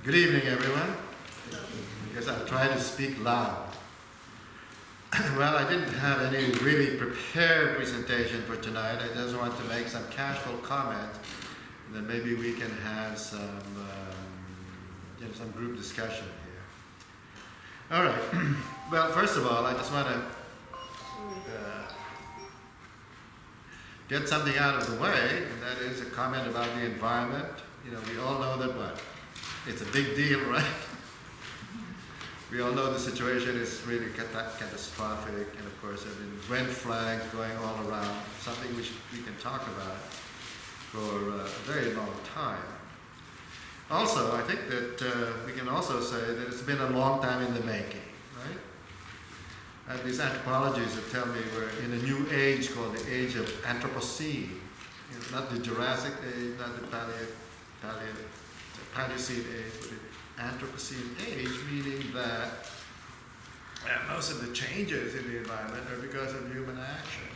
Good evening, everyone. I guess I'll try to speak loud. Well, I didn't have any really prepared presentation for tonight. I just want to make some casual comments, and then maybe we can have some group discussion here. All right. Well, first of all, I just want to get something out of the way, and that is a comment about the environment. You know, we all know that what? It's a big deal, right? We all know the situation is really catastrophic, and of course there have been red flags going all around, something which we can talk about for a very long time. Also, I think that we can also say that it's been a long time in the making, right? I have these anthropologists that tell me we're in a new age called the age of Anthropocene. You know, not the Jurassic age, not the Paleocene age, but the Anthropocene age, meaning that most of the changes in the environment are because of human action.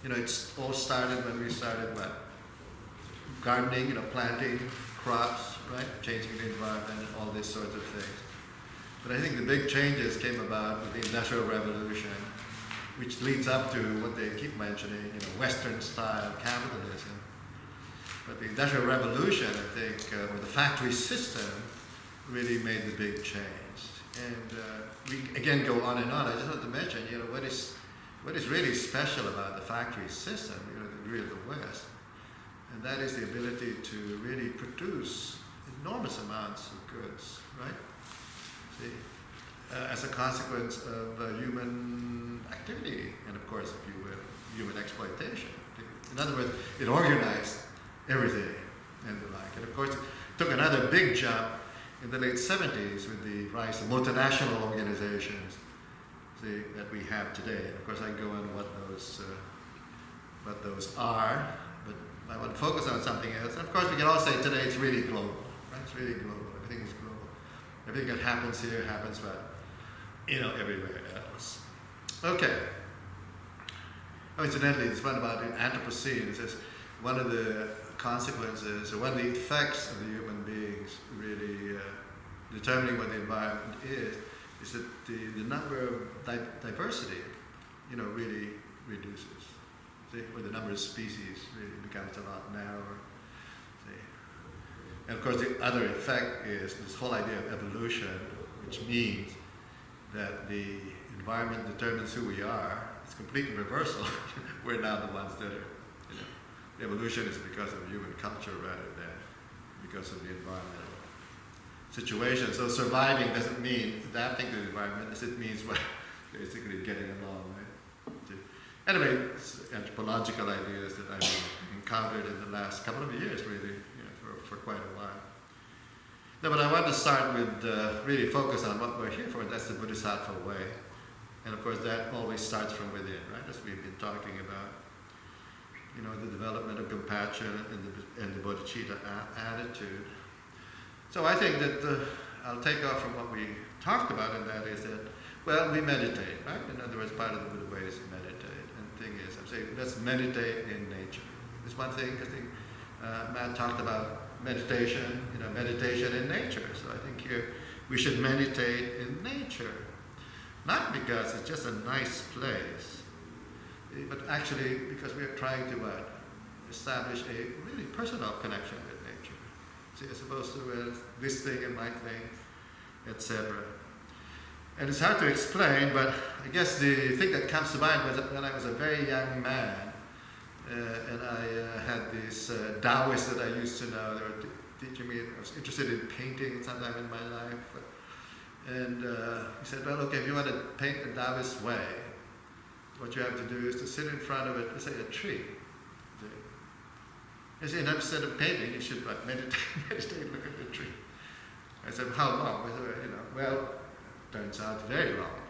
You know, it's all started when we started what? Gardening, you know, planting crops, right? Changing the environment and all these sorts of things. But I think the big changes came about with the Industrial Revolution, which leads up to what they keep mentioning, you know, Western-style capitalism. But the Industrial Revolution, I think, or the factory system, really made the big change. And we again go on and on. I just want to mention, you know, what is really special about the factory system, you know, the degree of the West, and that is the ability to really produce enormous amounts of goods, right? See, as a consequence of human activity, and of course, if you will, human exploitation. In other words, it organized everything and the like. And of course, it took another big jump in the late 70s with the rise of multinational organizations, see, that we have today. And of course, I can go into what those are, but I want to focus on something else. And of course, we can all say today it's really global, right? It's really global. Everything is global. Everything that happens here happens, what? You know, everywhere else. Okay. Oh, incidentally, it's one about the Anthropocene. It says one of the consequences, or one of the effects of the human beings really determining what the environment is that the number of diversity, you know, really reduces. See? Or the number of species really becomes a lot narrower. See? And of course, the other effect is this whole idea of evolution, which means that the environment determines who we are. It's complete reversal. We're now the ones that are, you know, the evolution is because of human culture rather than because of the environmental situation. So surviving doesn't mean adapting to the environment, it means, well, basically getting along, right? Anyway, it's anthropological ideas that I've encountered in the last couple of years, really, you know, for quite a while. Now, but I want to start with really focus on what we're here for, and that's the Bodhisattva way. And of course, that always starts from within, right? As we've been talking about, you know, the development of compassion and the bodhicitta attitude. So I think that I'll take off from what we talked about, and that is that, well, we meditate, right? In other words, part of the Buddha way is to meditate. And the thing is, I'm saying, let's meditate in nature. It's one thing, I think Matt talked about meditation, you know, meditation in nature. So I think here we should meditate in nature. Not because it's just a nice place, but actually because we are trying to establish a really personal connection with nature. See, as opposed to this thing and my thing, etc. And it's hard to explain, but I guess the thing that comes to mind was that when I was a very young man, and I had these Taoists that I used to know. They were teaching me. I was interested in painting sometime in my life. And he said, well, okay, if you want to paint the Taoist way, what you have to do is to sit in front of it, let's say a tree. He said, instead of painting, you should meditate, look at the tree. I said, how long? I said, you know, well, turns out very long,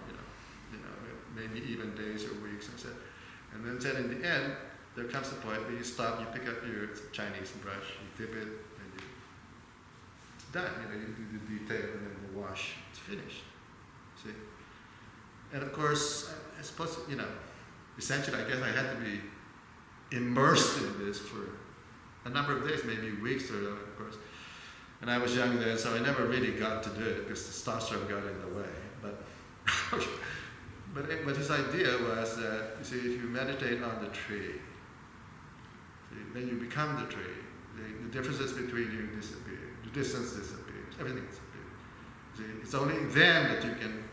you know, maybe even days or weeks. And then said, in the end, there comes a point where you stop, you pick up your Chinese brush, you dip it, and it's done. You know, you do the detail and then the wash. It's finished. See? And of course, I suppose, you know, essentially, I guess I had to be immersed in this for a number of days, maybe weeks, or of course. And I was young then, so I never really got to do it because the testosterone got in the way. But his idea was that, you see, if you meditate on the tree, see, then you become the tree. The differences between you disappear. The distance disappears. Everything disappears. See, it's only then that you can,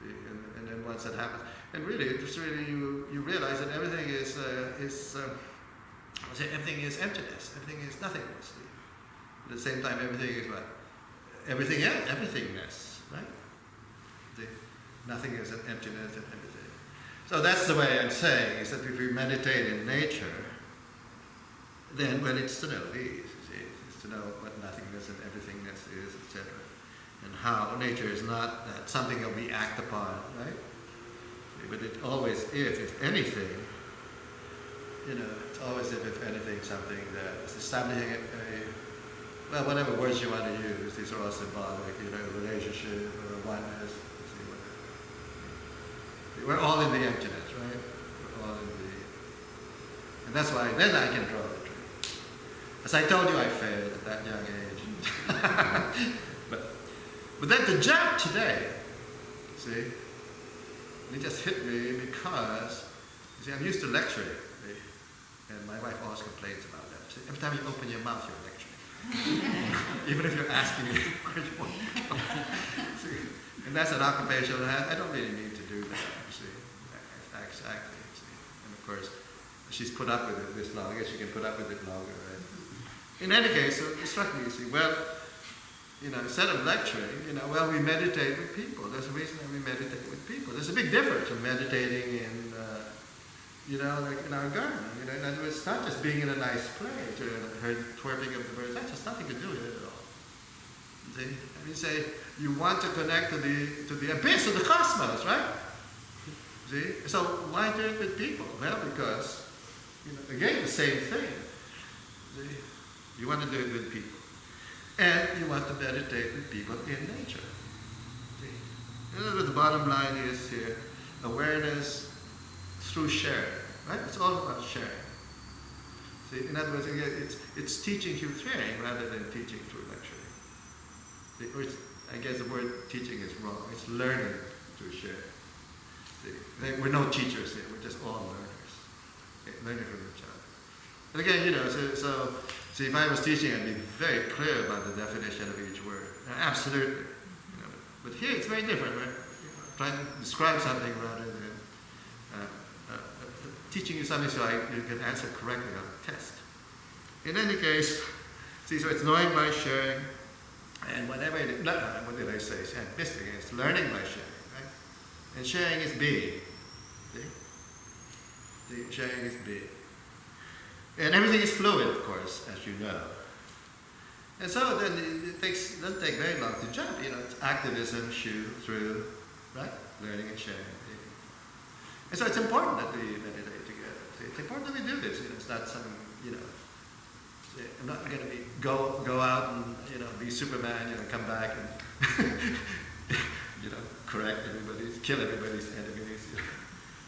see, and then once that happens, and really, it's really you realize that everything is everything is emptiness. Everything is nothingness. See? At the same time, everything is what? Everythingness, right? See? Nothing is an emptiness and everything. So that's the way I'm saying, is that if we meditate in nature, then, well, it's to know these, see? It's to know what nothingness and everythingness is, etc. And how nature is not something that we act upon, right? But it always is, if anything, it's always if anything, something that is establishing well, whatever words you want to use, these are all symbolic, relationship or oneness, we're all in the emptiness, right? We're all in and that's why then I can draw the tree. As I told you, I failed at that young age. but then to jump today, see, it just hit me because, you see, I'm used to lecturing, and my wife always complains about that. See, every time you open your mouth, you're lecturing. Even if you're asking me where you want to go. See, and that's an occupational I don't really need to do that, you see. Exactly, see. And of course, she's put up with it this long. I guess she can put up with it longer, right? In any case, so it struck me, you see, well, instead of lecturing, we meditate with people. There's a reason that we meditate with people. There's a big difference from meditating in, like in our garden. In other words, it's not just being in a nice place or heard twerping of the birds. That has nothing to do with it at all. See? I mean, say you want to connect to the abyss of the cosmos, right? See? So why do it with people? Well, because again, the same thing. See? You want to do it with people. And you want to meditate with people in nature. See? In other words, the bottom line is here, awareness through sharing. Right? It's all about sharing. See? In other words, it's teaching through sharing rather than teaching through lecturing. See? I guess the word teaching is wrong. It's learning through sharing. See? We're no teachers here. We're just all learners. Learning from each other. And again, so see, if I was teaching, I'd be very clear about the definition of each word. Absolutely. But here it's very different, right? Trying to describe something rather than teaching you something so you can answer correctly on the test. In any case, see, so it's knowing by sharing, and whatever it is, what did I say? It's learning by sharing, right? And sharing is being. See? Sharing is being. And everything is fluid, of course, as you know. And so then it doesn't take very long to jump. It's activism, through, right? Learning and sharing. And so it's important that we meditate together. See, it's important that we do this. It's not some, I'm not going to go out and, be Superman, come back and, correct everybody's, kill everybody's enemies,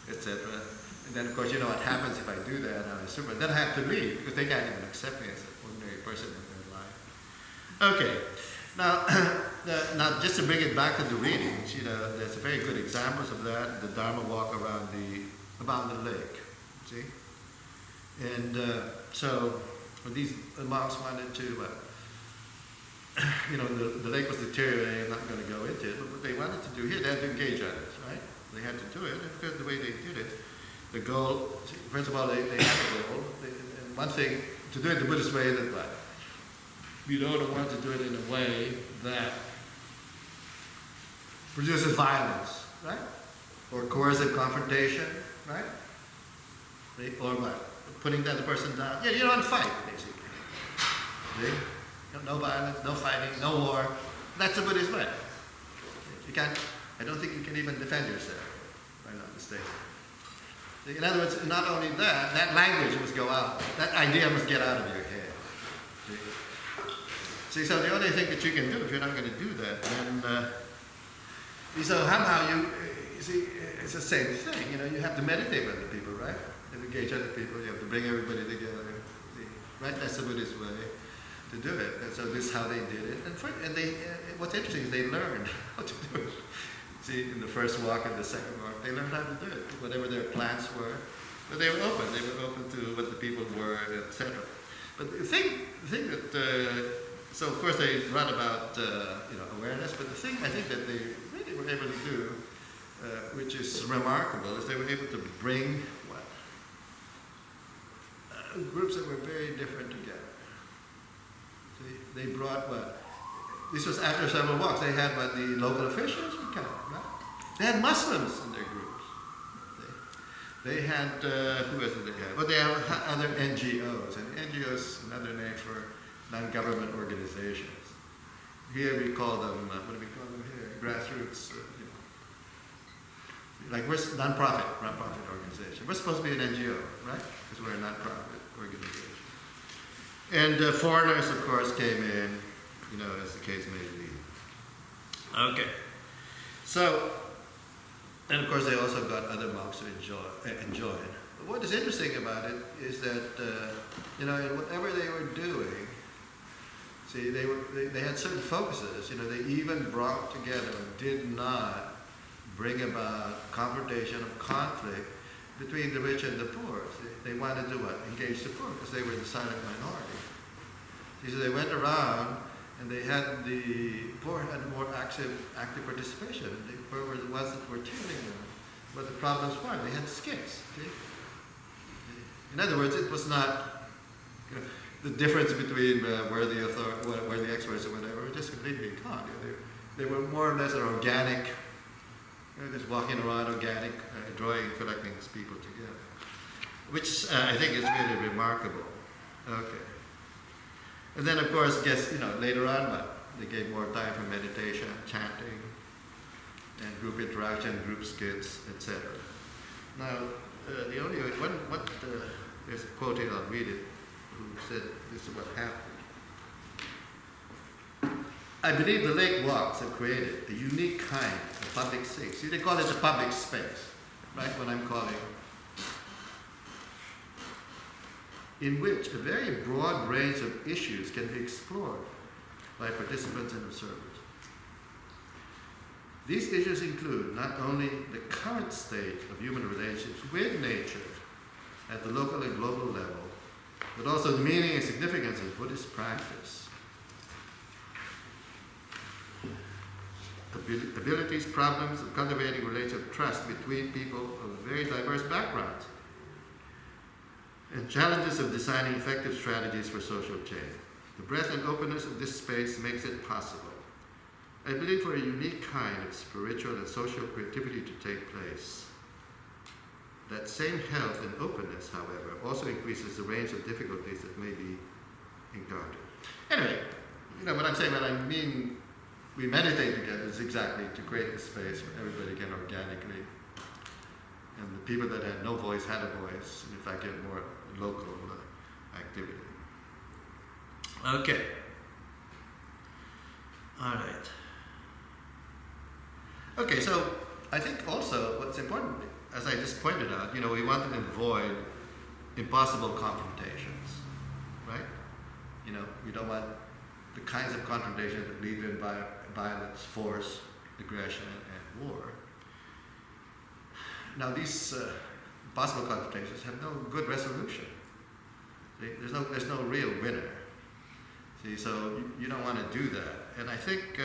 etc. And then, of course, what happens if I do that, I'm Superman. Then I have to leave because they can't even accept me as an ordinary person in their life. Okay. Now, just to bring it back to the readings, there's very good examples of that. The Dharma walk around the lake, see? And so these monks wanted to, the lake was deteriorating. I'm not going to go into it, but what they wanted to do here, they had to engage others, right? They had to do it, and because the way they did it, the goal, first of all, they had a goal. And one thing, to do it the Buddhist way, that what? We don't want to do it in a way that produces violence, right? Or coercive confrontation, right? Or what? Putting the other person down. Yeah, you don't want to fight, basically. See? No violence, no fighting, no war. That's the Buddhist way. You can't, I don't think you can even defend yourself, if I'm not mistaken. In other words, not only that language must go out. That idea must get out of your head. See, so the only thing that you can do, if you're not going to do that, then, so somehow you see, it's the same thing. You have to meditate with other people, right? You engage other people, you have to bring everybody together. See? Right? That's the Buddhist way. to do it. And so this is how they did it. And they, what's interesting is they learned how to do it. See, in the first walk and the second walk, they learned how to do it, whatever their plans were. But they were open. They were open to what the people were, etc. But the thing that, so of course they brought about awareness. But the thing I think that they really were able to do, which is remarkable, is they were able to bring groups that were very different together. They brought what? This was after several walks. They had what the local officials would come, right? They had Muslims in their groups. They had, who else did they have? Well, they have other NGOs. And NGOs is another name for non-government organizations. Here we call them, what do we call them here? Grassroots, like we're non-profit organization. We're supposed to be an NGO, right? Because we're a non-profit organization. And foreigners, of course, came in, as the case may be. Okay. So, and of course they also got other monks to enjoy it. But what is interesting about it is that, in whatever they were doing, see, they had certain focuses. They even brought together and did not bring about confrontation of conflict between the rich and the poor. They wanted to what? Engage the poor because they were the silent minority. See, so they went around and they had the poor had more active participation. And the poor were the ones that were cheering them. What the problems were, they had skits. See? In other words, it was not the difference between where the experts or whatever were just completely gone. They were more or less an organic, just walking around organic, drawing and collecting these people together, which I think is really remarkable. Okay. And then, of course, later on, they gave more time for meditation, chanting, and group interaction, group skits, etc. Now, the only one, there's a quote here, I'll read it, who said this is what happened. I believe the lake walks have created a unique kind of public space. See, they call it a public space, right? What I'm calling, in which a very broad range of issues can be explored by participants and observers. These issues include not only the current state of human relationships with nature at the local and global level, but also the meaning and significance of Buddhist practice. Abilities, problems of cultivating relations of trust between people of very diverse backgrounds, and challenges of designing effective strategies for social change. The breadth and openness of this space makes it possible, I believe, for a unique kind of spiritual and social creativity to take place. That same health and openness, however, also increases the range of difficulties that may be encountered. Anyway, what I'm saying, when I mean we meditate together, is exactly to create a space where everybody can organically, and the people that had no voice had a voice, and in fact get more local activity. Okay. All right. Okay, so I think also what's important, as I just pointed out, we want to avoid impossible confrontations, right? We don't want the kinds of confrontations that lead to violence, force, aggression, and war. Now, these possible confrontations have no good resolution. There's no real winner. See, so you don't want to do that. And I think,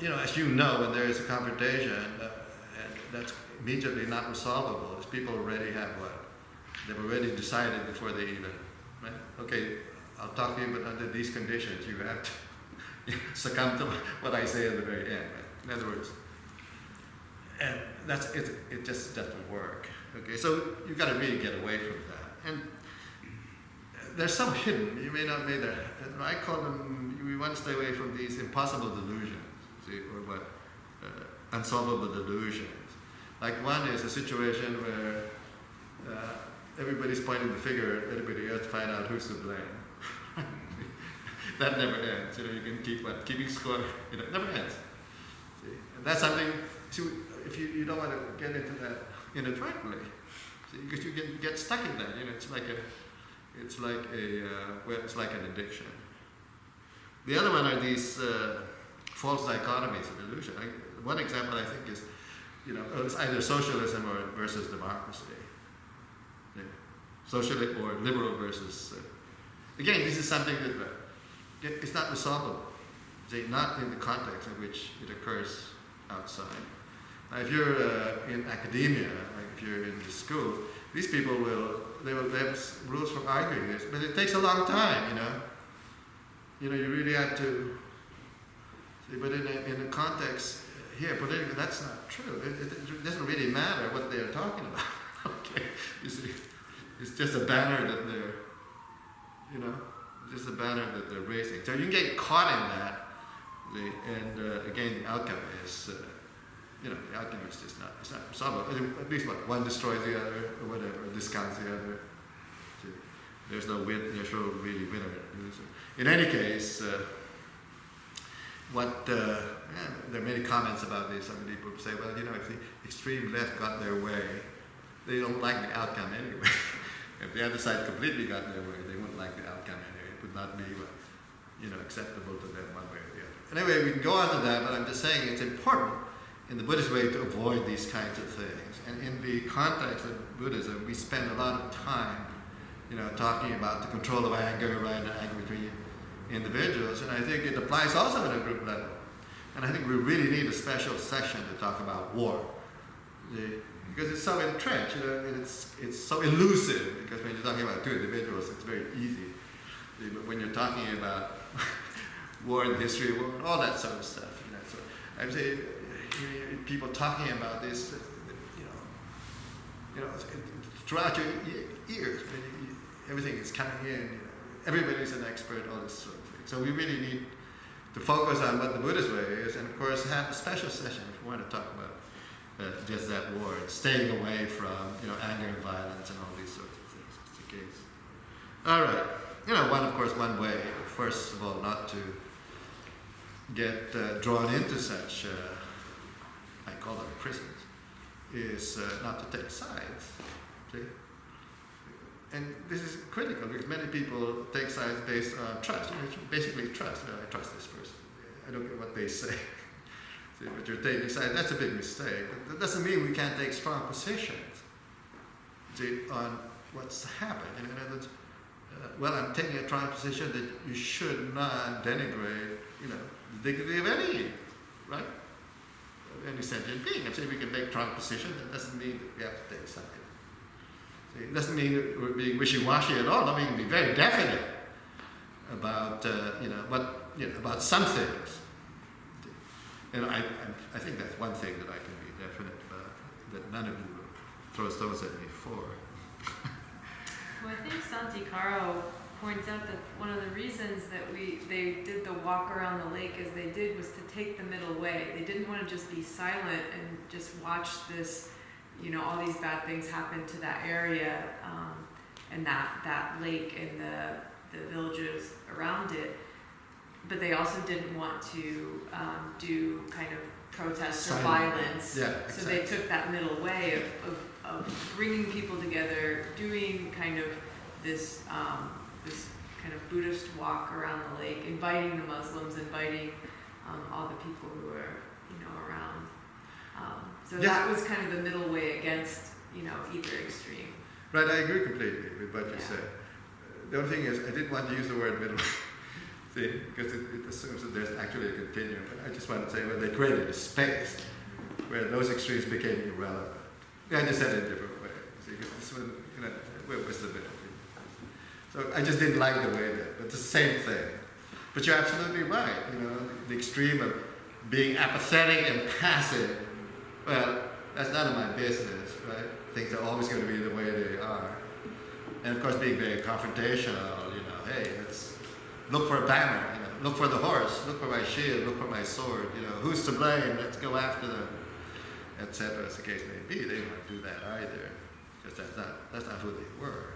as when there is a confrontation, and that's immediately not resolvable, is people already have they've already decided before they even, right? Okay, I'll talk to you, but under these conditions, you have to succumb to what I say at the very end, right? In other words, and that's it. It just doesn't work. Okay, so you've got to really get away from that. And there's some hidden. You may not be there. I call them. We want to stay away from these impossible delusions, see, or what unsolvable delusions. Like one is a situation where everybody's pointing the finger at everybody else to find out who's to blame. That never ends. You can keeping score. It never ends. See? And that's something. If you don't want to get into that inadvertently, see, because you can get stuck in that. It's like It's like it's like an addiction. The other one are these false dichotomies of illusion. One example I think is, it's either socialism or versus democracy. Yeah. Socialist or liberal versus. Again, this is something that it's not resolvable. Not in the context in which it occurs outside. Now, if you're in academia, like if you're in the school, these people they have rules for arguing this, but it takes a long time, you really have to. But in a context here, politically, that's not true. It doesn't really matter what they're talking about. Okay, you see, it's just a banner that they're, just a banner that they're raising. So you can get caught in that, and again, the outcome is, the outcome is just not. It's not resolvable. At least one destroys the other, or whatever, or discounts the other. So there's no really winner or loser. In any case. There are many comments about this. Some people say, well, if the extreme left got their way, they don't like the outcome anyway. If the other side completely got their way, they wouldn't like the outcome anyway. It would not be, acceptable to them one way or the other. Anyway, we can go on to that, but I'm just saying it's important in the Buddhist way to avoid these kinds of things. And in the context of Buddhism, we spend a lot of time, talking about the control of anger, right, and anger between individuals, and I think it applies also at a group level. And I think we really need a special session to talk about war, because it's so entrenched, and it's so elusive. Because when you're talking about two individuals, it's very easy. But when you're talking about war and history, war and all that sort of stuff, so I'm saying people talking about this, throughout your ears, everything is coming in. Everybody's an expert, all this sort of thing. So we really need to focus on what the Buddhist way is, and of course have a special session if we want to talk about just that war, and staying away from anger and violence and all these sorts of things. It's the case. All right. One way, first of all, not to get drawn into such, I call them prisons, is not to take sides. See? And this is critical because many people take sides based on trust. Basically trust. I trust this person. I don't care what they say. See, but you're taking sides. That's a big mistake. But that doesn't mean we can't take strong positions, on what's happened. In other words, I'm taking a strong position that you should not denigrate, the dignity of any, right? Any sentient being. I'm saying we can take strong positions. That doesn't mean that we have to take sides. It doesn't mean that we're being wishy-washy at all. I mean, be very definite about about some things. I think that's one thing that I can be definite about, that none of you will throw stones at me for. Well, I think Santikaro points out that one of the reasons that they did the walk around the lake as they did was to take the middle way. They didn't want to just be silent and just watch this. All these bad things happen to that area and that lake and the villages around it. But they also didn't want to do kind of protests or violence. Yeah, exactly. So they took that middle way of bringing people together, doing kind of this kind of Buddhist walk around the lake, inviting the Muslims, inviting all the people who are around. So that was kind of the middle way against, either extreme. Right, I agree completely with what you said. The only thing is, I didn't want to use the word middle, see, because it assumes that there's actually a continuum. But I just want to say, they created a space where those extremes became irrelevant. I just said it a different way. See, because this one, where was the middle? So I just didn't like the way that, but it's the same thing. But you're absolutely right. The extreme of being apathetic and passive. Well, that's none of my business, right? Things are always going to be the way they are. And of course, being very confrontational, hey, let's look for a banner, look for the horse, look for my shield, look for my sword, who's to blame, let's go after them, etc. as the case may be. They wouldn't do that either, because that's not who they were.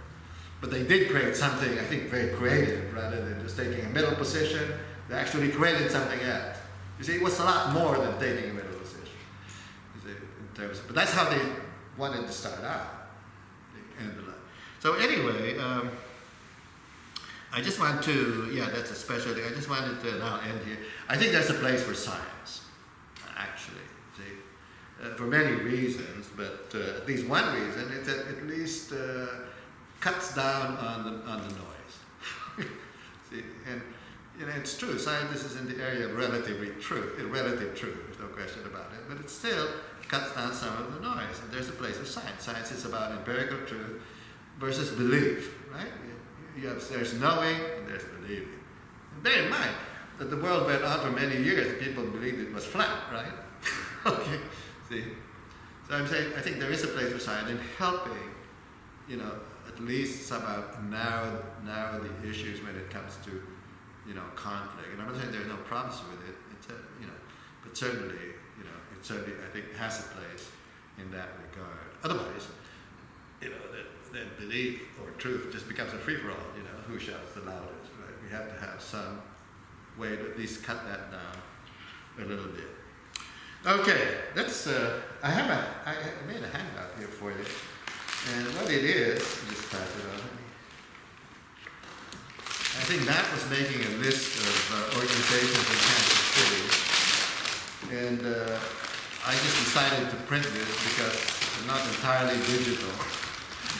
But they did create something, I think, very creative, rather than just taking a middle position. They actually created something else. You see, it was a lot more than taking a middle position. But that's how they wanted to start out. So anyway, I just want to, that's a special thing. I just wanted to now end here. I think there's a place for science, actually. See, for many reasons, but at least one reason is that at least cuts down on the noise. See, and it's true. Science is in the area of relative truth. There's no question about it. But it still cuts down some of the noise. And there's a place for science. Science is about empirical truth versus belief, right? There's knowing and there's believing. And bear in mind that the world went on for many years. People believed it was flat, right? Okay. See. So I'm saying I think there is a place for science in helping, at least somehow narrow the issues when it comes to, conflict. And I'm not saying there's no problems with it. It's but certainly, it certainly I think has a place in that regard. Otherwise, that belief or truth just becomes a free-for-all. Who shouts the loudest? Right? We have to have some way to at least cut that down a little bit. Okay, let's. I made a handout here for you, and what it is, just pass it on. I think Matt was making a list of organizations in Kansas City, and I just decided to print this because I'm not entirely digital.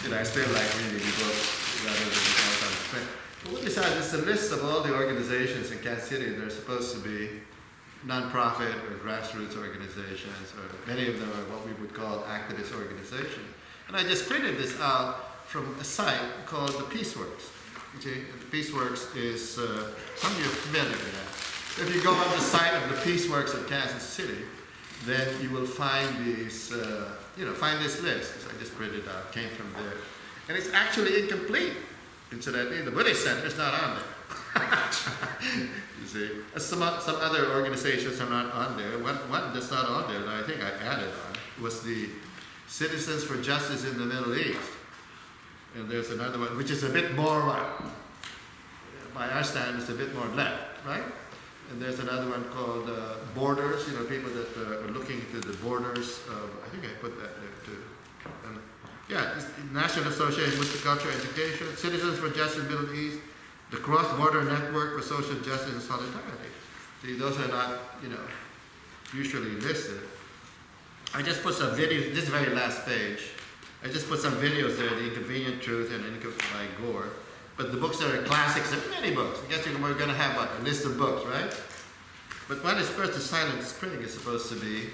I still like reading books rather than on print. But we decided it's a list of all the organizations in Kansas City that are supposed to be non-profit or grassroots organizations, or many of them are what we would call activist organizations. And I just printed this out from a site called the Peaceworks. The Peaceworks is, some of you are familiar with that. If you go on the site of the Peaceworks of Kansas City, then you will find these, find this list. So I just printed it out, came from there. And it's actually incomplete. Incidentally, the Buddhist Center is not on there. You see, some other organizations are not on there. One that's not on there that I think I added on was the Citizens for Justice in the Middle East. And there's another one, which is a bit more, by our standards, a bit more left, right? And there's another one called Borders, people that are looking into the borders of, I think I put that there too. National Association with Culture and Education, Citizens for Justice in the Middle East, the Cross-Border Network for Social Justice and Solidarity. See, those are not, usually listed. I just put some videos, this very last page, I just put some videos there, The Inconvenient Truth and by Gore. But the books that are classics, there are many books. I guess we're going to have a list of books, right? But one is first, The Silent Spring is supposed to be,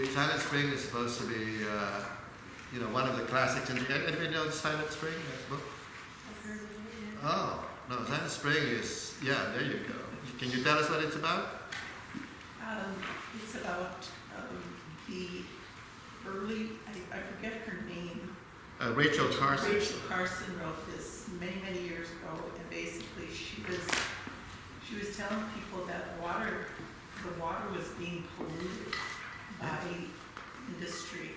Silent Spring is supposed to be, one of the classics. Anybody know The Silent Spring, that book? I've heard of it, yeah. Oh, no, Silent Spring is, there you go. Can you tell us what it's about? It's about the early, I forget her name. Rachel Carson. Rachel Carson wrote this many years ago, and basically she was telling people that the water was being polluted by industry,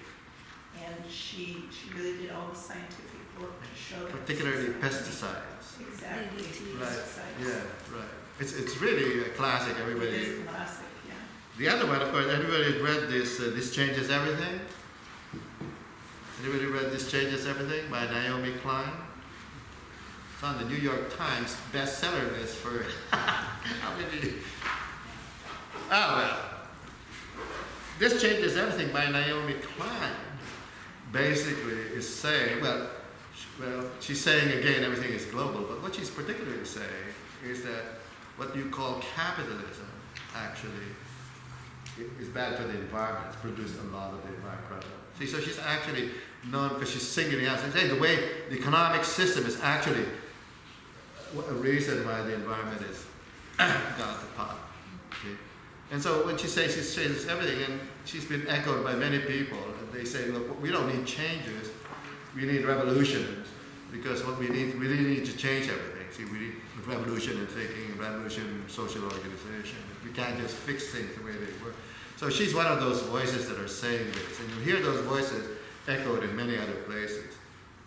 and she really did all the scientific work to show that. Particularly pesticides. Exactly. Right. Pesticides. Yeah, right. It's really a classic. Everybody. It is a classic, yeah. The other one, of course, everybody read this. This Changes Everything. Anybody read This Changes Everything by Naomi Klein? It's on the New York Times bestseller list for how many? Oh well. This Changes Everything by Naomi Klein basically is saying, well, she's saying again everything is global, but what she's particularly saying is that what you call capitalism actually is bad for the environment. It's produced a lot of the environment problem. See, so she's actually known because she's singling out, saying, hey, the way the economic system is actually a reason why the environment is gone to pot. Okay? And so when she says she changes everything, and she's been echoed by many people, and they say, look, we don't need changes, we need revolutions, because what we really need to change everything. See, we need revolution in thinking, revolution in social organization. We can't just fix things the way they were. So she's one of those voices that are saying this, and you hear those voices echoed in many other places.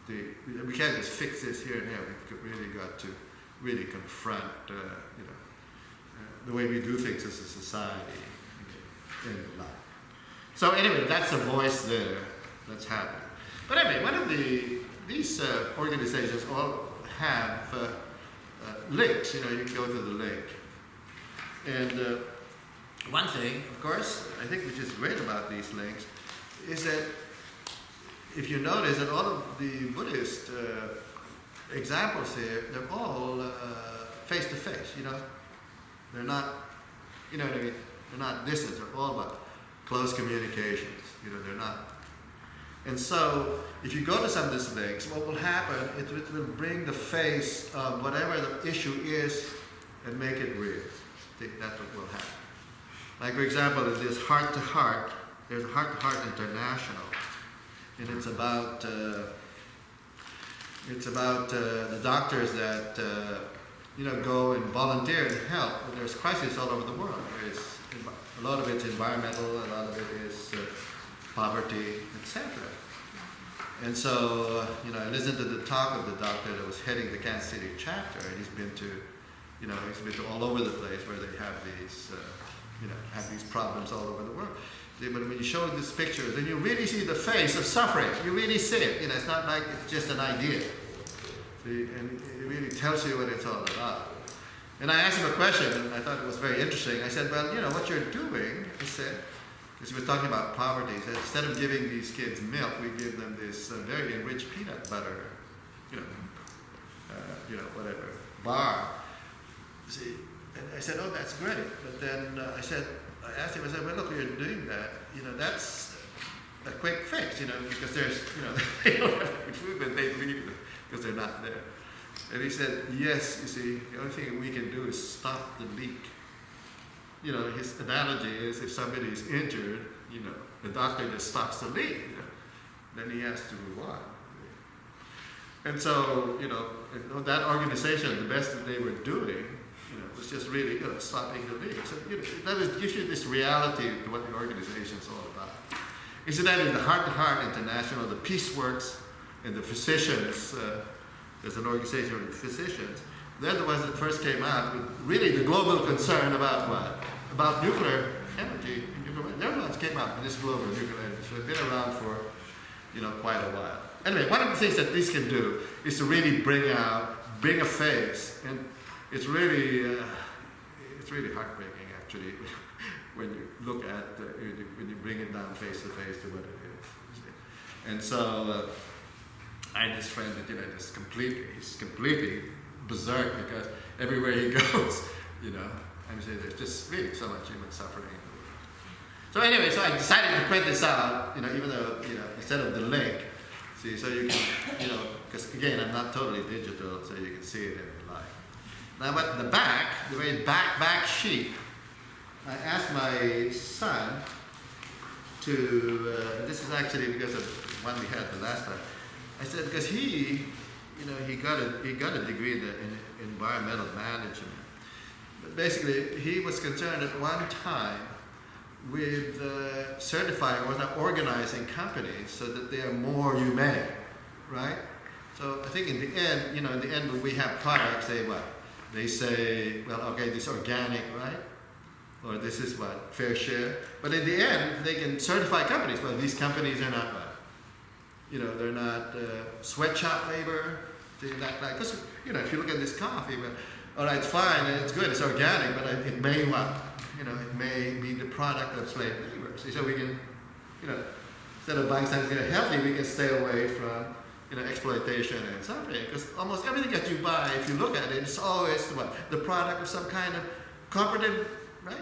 We can't just fix this here and there. We've really got to really confront, the way we do things as a society in life. So anyway, that's a voice there that's happening. But anyway, one of these organizations all have links. You can go to the link. And one thing, of course, I think which is great about these links is that if you notice that all of the Buddhist examples here, they're all face to face. They're not, you know what I mean? They're not distance. They're all about close communications. They're not. And so, if you go to some of these links, what will happen? It will bring the face of whatever the issue is and make it real. I think that's what will happen. Like, for example, in this Heart to Heart, there's a Heart to Heart International, and it's about the doctors that go and volunteer and help when there's crisis all over the world. A lot of it's environmental, a lot of it is poverty, etc. And so, I listened to the talk of the doctor that was heading the Kansas City chapter, and he's been to all over the place where they have these problems all over the world. See, but when you show these pictures, then you really see the face of suffering. You really see it. It's not like it's just an idea. See, and it really tells you what it's all about. And I asked him a question, and I thought it was very interesting. I said, well, what you're doing, he said, because we were talking about poverty, he said, instead of giving these kids milk, we give them this very enriched peanut butter, whatever, bar. See, and I said, oh, that's great. But then I asked him, well, look, you're doing that. That's a quick fix, because there's, they don't have any food, but they leave because they're not there. And he said, yes, you see, the only thing we can do is stop the leak. His analogy is if somebody is injured, the doctor just stops the leak, then he has to move on. And so, that organization, the best that they were doing, was just really stopping the leak. So, that gives you this reality to what the organization is all about. Incidentally, the Heart to Heart International, the Peace Works, and the physicians, there's an organization of physicians, they're the ones that first came out with really the global concern about what? About nuclear energy. They're the ones that came out with this global nuclear energy. So they've been around for, quite a while. Anyway, one of the things that this can do is to really bring a face, and it's really heartbreaking actually when you look at when you bring it down face to face to what it is. And so I had this friend that he's completely berserk because everywhere he goes, I'm saying there's just really so much human suffering. So anyway, so I decided to print this out, even though instead of the link, see, so you can, because again I'm not totally digital, so you can see it in real life. Now, but the back, the very back sheet, I asked my son to. This is actually because of one we had the last time. I said because he got a degree in environmental management. But basically, he was concerned at one time with certifying or not organizing companies so that they are more humane, right? So I think in the end, when we have products, they say, well, okay, this is organic, right? Or this is what, fair share. But in the end, they can certify companies. Well, these companies are not what? They're not sweatshop labor. Because, if you look at this coffee, well, all right, it's fine, and it's good, it's organic, but it may what? It may be the product of slave labor. So we can, instead of buying something healthy, we can stay away from, exploitation and suffering. Because almost everything that you buy, if you look at it, it's always what? The product of some kind of cooperative, right?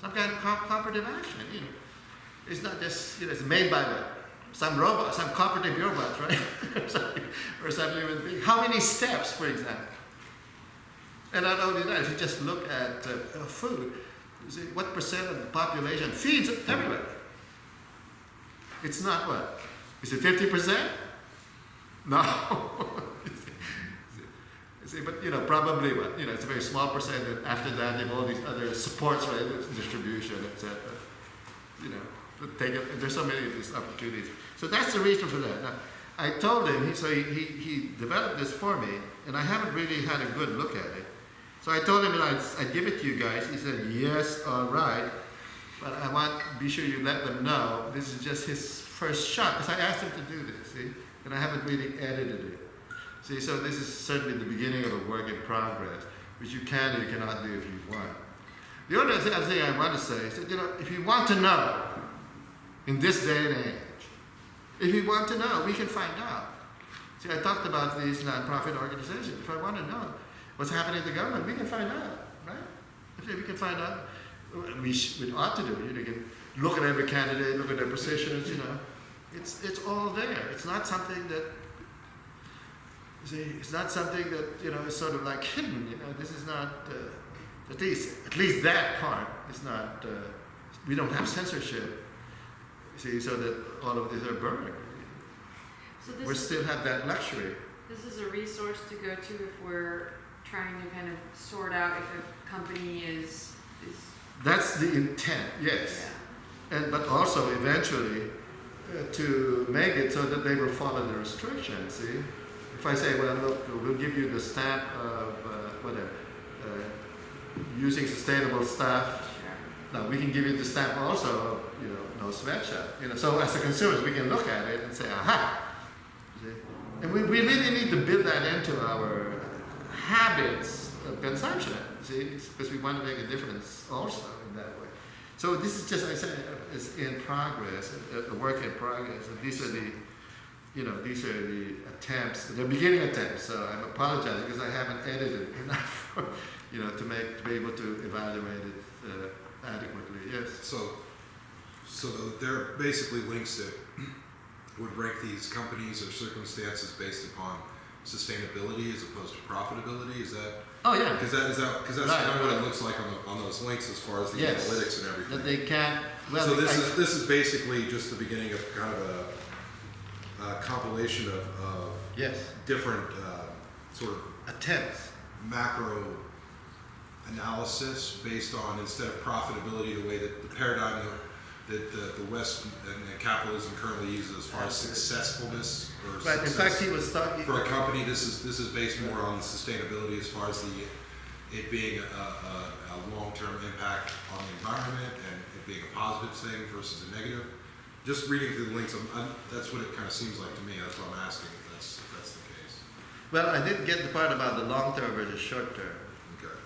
Some kind of cooperative action, It's not just, it's made by what? Some robot, some cooperative robots, right? or some human being. How many steps, for example? And not only that, if you just look at food, you see what percent of the population feeds everywhere? It's not what? Is it 50%? No. you see, but probably what? It's a very small percent, and after that, you have all these other supports, right? Distribution, etc. There's so many of these opportunities. So that's the reason for that. Now, I told him, he developed this for me, and I haven't really had a good look at it. So I told him that I'd give it to you guys. He said, yes, all right. But I want to be sure you let them know this is just his first shot, because I asked him to do this, see? And I haven't really edited it. See, so this is certainly the beginning of a work in progress, which you can or you cannot do if you want. The other thing I want to say is that, if you want to know, in this day and age, if you want to know, we can find out. See, I talked about these nonprofit organizations. If I want to know what's happening in the government, we can find out, right? If we can find out, we ought to do it. You can look at every candidate, look at their positions, It's all there. It's not something that, it's not something that, is sort of like hidden, This is not, at least that part is not, we don't have censorship, see, so that all of these are burned. So We still have that luxury. this is a resource to go to if we're trying to kind of sort out if a company is That's the intent, yes. yeah. But also eventually to make it so that they will follow the restrictions, see? If I say, well, look, we'll give you the stamp of using sustainable stuff. Sure. Now we can give you the stamp also of, no sweatshop. So as the consumers, we can look at it and say, aha. See? And we really need to build that into our habits of consumption, see? Because we want to make a difference also in that way. So this is just, I said, is in progress, a work in progress. And these are the, these are the attempts, the beginning attempts. So I'm apologizing because I haven't edited enough, to be able to evaluate it adequately. Yes. So there are basically links that would rank these companies or circumstances based upon sustainability as opposed to profitability. Is that? Oh yeah. Because that's Right. kind of what it looks like on those links as far as the analytics and everything. That they can't. Well, So this is basically just the beginning of kind of a compilation of yes, different sort of attempts. macro analysis based on, instead of profitability, the way that the paradigm that the West and capitalism currently uses as far as successfulness or Right. In success. fact, he was talking. For a company, this is based more on the sustainability as far as it being a long-term impact on the environment and it being a positive thing versus a negative. Just reading through the links, that's what it kind of seems like to me. That's what I'm asking if that's the case. Well, I didn't get the part about the long term versus short term. Okay.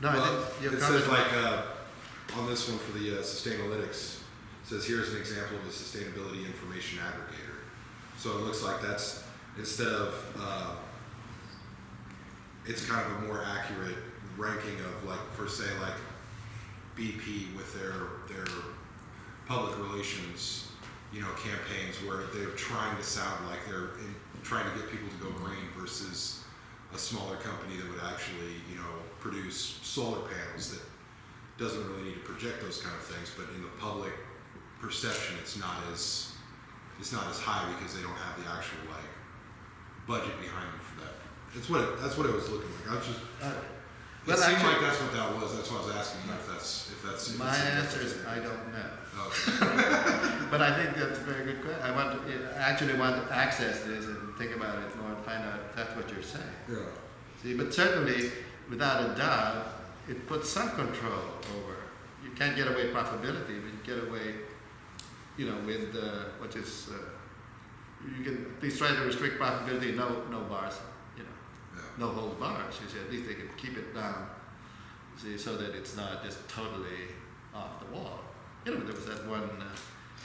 No, Well, I didn't. Your it comment says like on this one for the Sustainalytics, it says here's an example of a sustainability information aggregator. So it looks like that's, instead of it's kind of a more accurate ranking of, like, for say like BP with their public relations, campaigns where they're trying to sound like they're trying to get people to go green versus a smaller company that would actually, produce solar panels that doesn't really need to project those kind of things, but in the public perception, it's not as high because they don't have the actual budget behind them for that. That's what it was looking like. I was just. Well, it seemed actually, like that's what that was. That's why I was asking you if that's. my answer is I don't know. Okay. But I think that's a very good question. I actually want to access this and think about it more and find out if that's what you're saying. Yeah. See, but certainly, without a doubt, it puts some control over. You can't get away profitability, but you get away, with what is. You can at least try to restrict profitability. No bars, no holds bars. You see, at least they can keep it down. See, so that it's not just totally off the wall. There was that one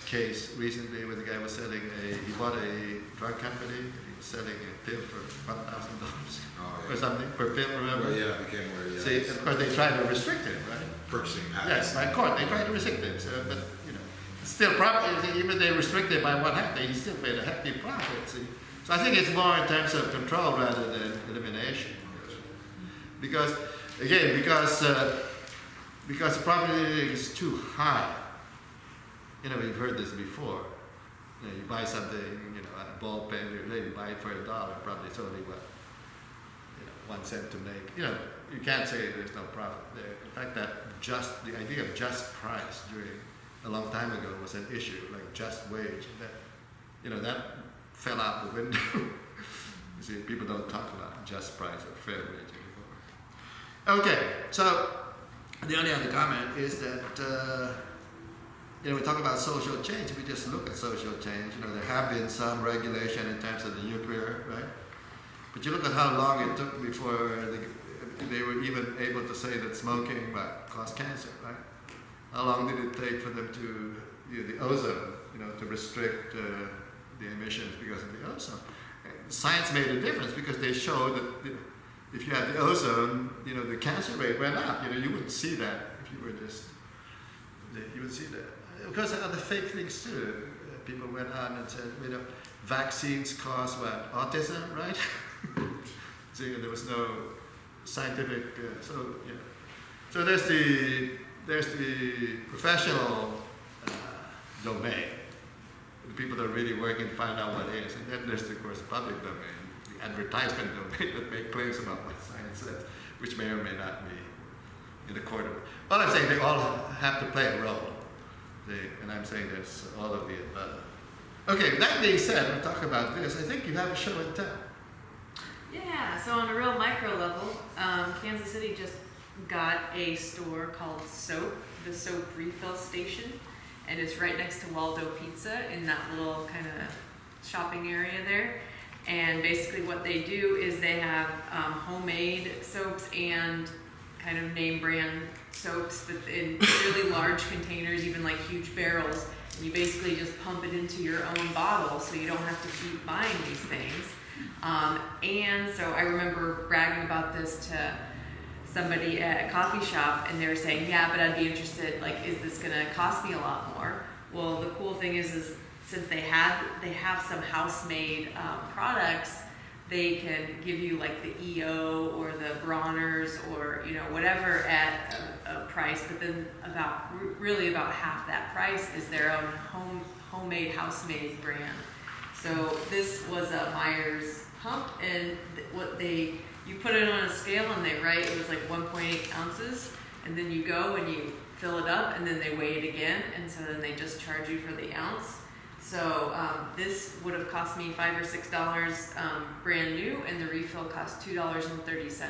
case recently where the guy was selling he bought a drug company. He was selling a pill for $1,000 or something per pill. Remember? Well, yeah, it became where. Yeah, See, of course, they tried to restrict it, right? purchasing patents. Yes, by court, they tried to restrict it. So, but still, even they restricted by one half, they still made a hefty profit. See? So I think it's more in terms of control rather than elimination. Because the profitability is too high. We've heard this before. You buy something, a ball pen, you buy it for $1, probably it's only 1 cent to make. You can't say there's no profit there. In fact, the idea of just price during a long time ago was an issue, like just wage. That fell out the window. You see, people don't talk about just price or fair wage anymore. Okay, so the only other comment is that we talk about social change. We just look at social change. There have been some regulation in terms of the nuclear, right? But you look at how long it took before they were even able to say that smoking caused cancer, right? How long did it take for them to, the ozone, to restrict the emissions because of the ozone? Science made a difference because they showed that if you had the ozone, the cancer rate went up. You wouldn't see that if you were just, you would see that. Of course, there are other fake things too. People went on and said, vaccines cause what? Autism, right? So there was no scientific, So there's the professional domain, the people that are really working to find out what it is, and then there's of course the public domain, the advertisement domain that make claims about what science says, which may or may not be in accord with. All I'm saying, they all have to play a role, and I'm saying there's all of the above. Okay, that being said, we'll talk about this. I think you have a show and tell. Yeah, so on a real micro level, Kansas City just got a store called Soap, the Soap Refill Station, and it's right next to Waldo Pizza in that little kind of shopping area there. And basically what they do is they have homemade soaps and kind of name brand soaps but in really large containers, even like huge barrels. And you basically just pump it into your own bottle so you don't have to keep buying these things. And so I remember bragging about this to somebody at a coffee shop, and they were saying, yeah, but I'd be interested, is this gonna cost me a lot more? Well, the cool thing is since they have some house-made products, they can give you the EO or the Bronner's or whatever at a price, but then about half that price is their own homemade house-made brand. So this was a Myers pump, and you put it on a scale and they write it was 1.8 ounces, and then you go and you fill it up and then they weigh it again, and so then they just charge you for the ounce. So this would have cost me $5 or $6 brand new, and the refill cost $2.30.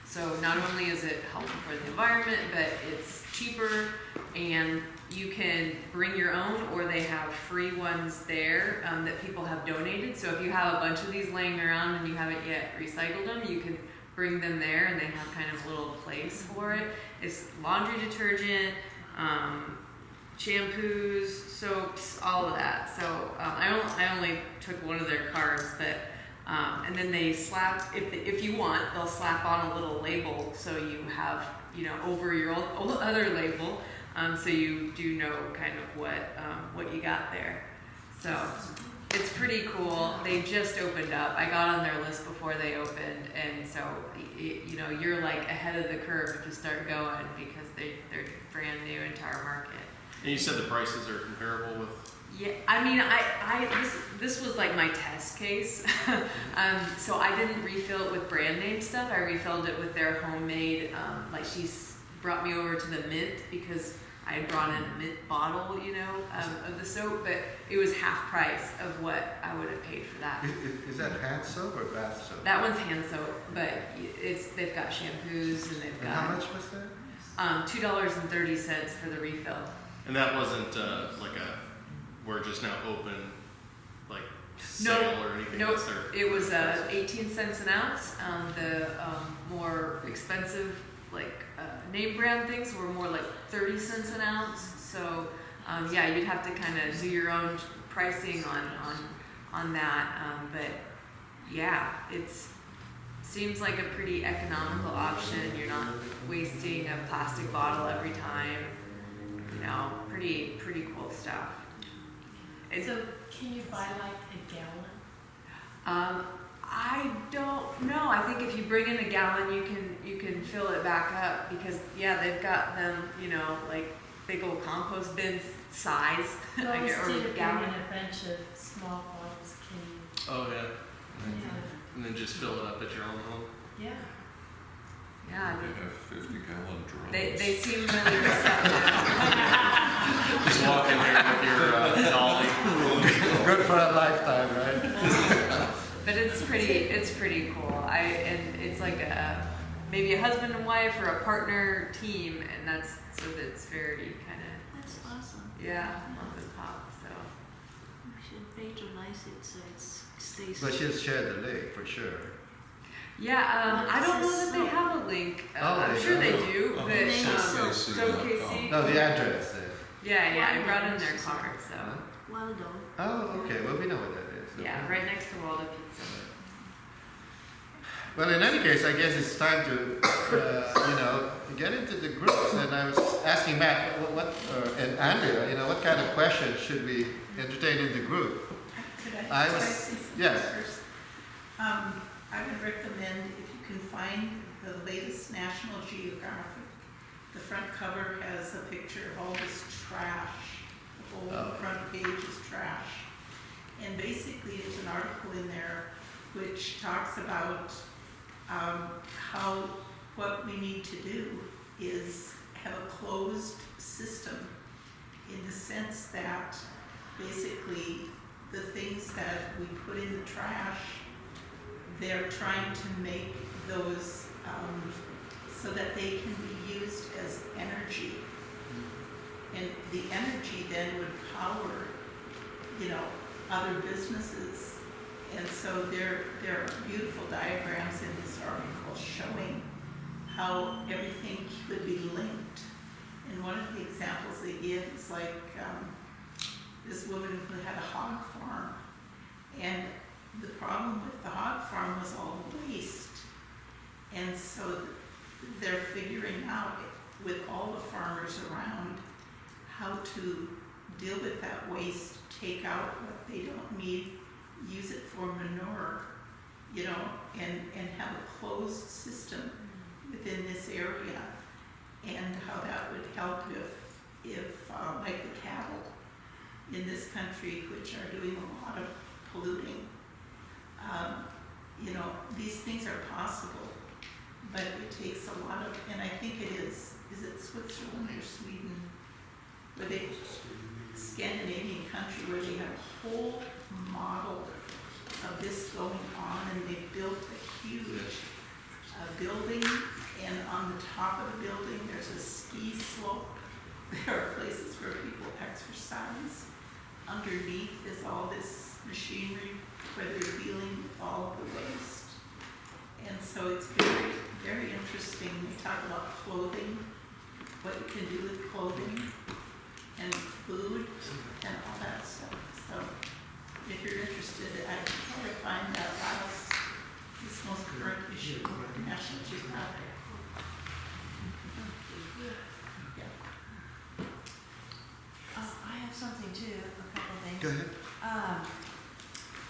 So not only is it helpful for the environment, but it's cheaper, and you can bring your own, or they have free ones there that people have donated. So if you have a bunch of these laying around and you haven't yet recycled them, you can bring them there, and they have kind of a little place for it. It's laundry detergent, shampoos, soaps, all of that. So I only took one of their cards, but and then they slap, if you want, they'll slap on a little label so you have over your old other label. So you do know kind of what you got there. So it's pretty cool. They just opened up. I got on their list before they opened, and so you're ahead of the curve if you start going, because they're brand new into our market. And you said the prices are comparable with? Yeah, I mean, this was my test case. So I didn't refill it with brand name stuff. I refilled it with their homemade. She's brought me over to the mint because I had brought in a mint bottle, of the soap, but it was half price of what I would have paid for that. Is that hand soap or bath soap? That one's hand soap, but they've got shampoos and they've got. And how much was that? $2.30 for the refill. And that wasn't we're just now open, sale or anything? No, That's their it was price? 18 cents an ounce. The more expensive, name brand things were more 30 cents an ounce. So yeah, you'd have to kind of do your own pricing on that. But yeah, seems like a pretty economical option. You're not wasting a plastic bottle every time. Pretty cool stuff. So can you buy a gallon? I don't know. I think if you bring in a gallon, you can fill it back up, because they've got them, big old compost bin size. Well, Or instead of bringing gallon. a bunch of small bottles, can you? Oh, yeah. Yeah. And then just fill it up at your own home? Yeah. Yeah, They have 50-gallon drums. they seem really receptive. Just walk in there with your dolly. Good for a lifetime, right? But it's pretty cool. And it's maybe a husband and wife or a partner team, and that's very kind of That's awesome. Yeah, mom and pop, so. We should patronize it so it stays. But she'll share the link for sure. Yeah, I don't know that they So- have a link. Oh, I'm they sure they don't. do, Oh, but Maybe so. so KC. No, the address. Yeah, I brought in their card, so. Well done. Oh, okay. Well, we know what that is. Yeah, right next to Waldo Pizza. Well, in any case, I guess it's time to, get into the groups. And I was asking Matt, and Andrea, what kind of questions should we entertain in the group? Could I I was- say something yes. first? I would recommend if you can find the latest National Geographic. The front cover has a picture of all this trash. The whole Oh. front page is trash. And basically, there's an article in there which talks about what we need to do is have a closed system in the sense that basically the things that we put in the trash, they're trying to make those so that they can be used as energy. And the energy then would power, other businesses. And so there are beautiful diagrams in this article showing how everything could be linked. And one of the examples they give is like this woman who had a hog farm. And the problem with the hog farm was all the waste. And so they're figuring out with all the farmers around how to deal with that waste, take out what they don't need, use it for manure, and have a closed system within this area, and how that would help if like the cattle in this country, which are doing a lot of polluting, these things are possible, but it takes a lot of, and I think it is it Switzerland or Sweden, where Scandinavian country, where they have a whole model of this going on, and they built a huge building, and on the top of the building there's a ski slope. There are places where people exercise. Underneath is all this machinery where they're dealing with all of the waste. And so it's very, very interesting. They talk about clothing, what you can do with clothing, and food, and all that stuff. So if you're interested, I can try to find that this most current issue of National Geographic. I have something too, a couple things. Go ahead.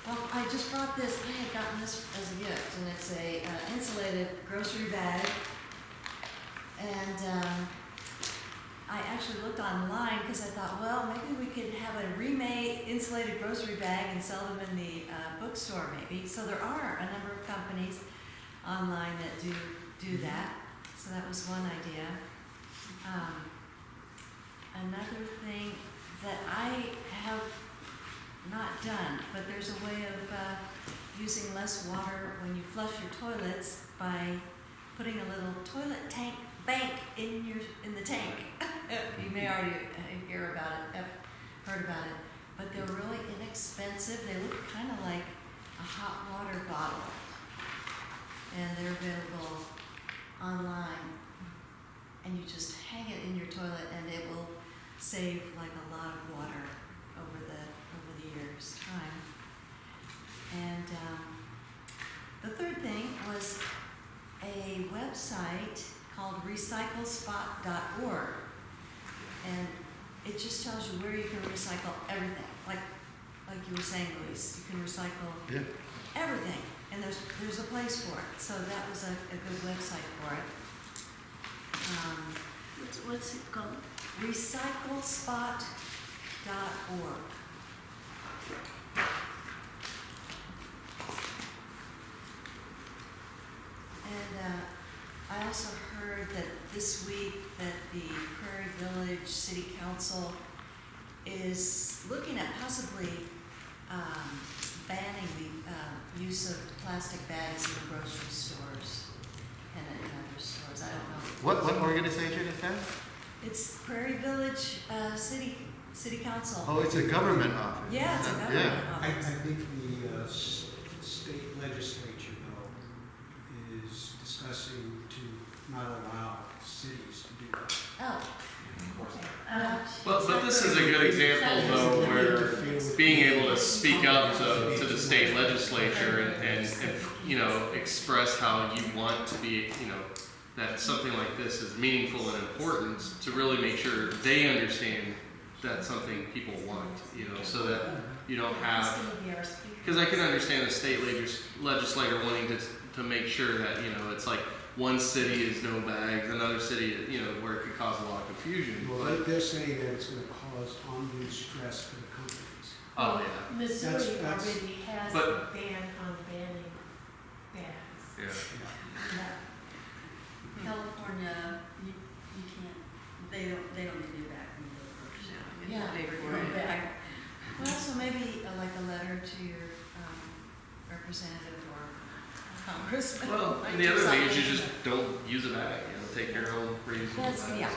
Well, I just brought this, I had gotten this as a gift, and it's a insulated grocery bag. And I actually looked online because I thought, well, maybe we could have a remade insulated grocery bag and sell them in the bookstore maybe. So there are a number of companies online that do that. So that was one idea. Another thing that I have not done, but there's a way of using less water when you flush your toilets by putting a little toilet tank bank in the tank. You may already heard about it, but they're really inexpensive. They look kind of like a hot water bottle, and they're available online. And you just hang it in your toilet, and it will save like a lot of water over the years' time. And the third thing was a website called recyclespot.org, and it just tells you where you can recycle everything. Like you were saying, Luis, you can recycle everything, and there's a place for it. So that was a good website for it. What's it called? Recyclespot.org. And I also heard that this week that the Prairie Village City Council is looking at possibly banning the use of plastic bags in the grocery stores and in other stores. I don't know. What organization is that? It's Prairie Village, City Council. Oh, it's a government office. Yeah, it's a government Yeah. I office. think the state legislature, though, is discussing to not allow cities to do that. Oh. But this is a good example though where being able to speak up to the state legislature and you know, express how you want to be, you know, that something like this is meaningful and important to really make sure they understand that's something people want, you know, so that you don't have, because I can understand the state legislator wanting to make sure that, you know, it's like one city is no bags, another city, you know, where it could cause a lot of confusion. Well, they're saying that it's gonna cause undue stress for the companies. Oh, yeah. Missouri That's- already has But- a ban on banning bags. Yeah. Yeah. California, you can't, they don't give you back from the first. Yeah, Yeah, paper go for it. back. Well, so maybe like a letter to your representative or congressman. Well, Like and the other thing is you something. just don't use a bag, you know, take your own reusable That's, bags. yeah.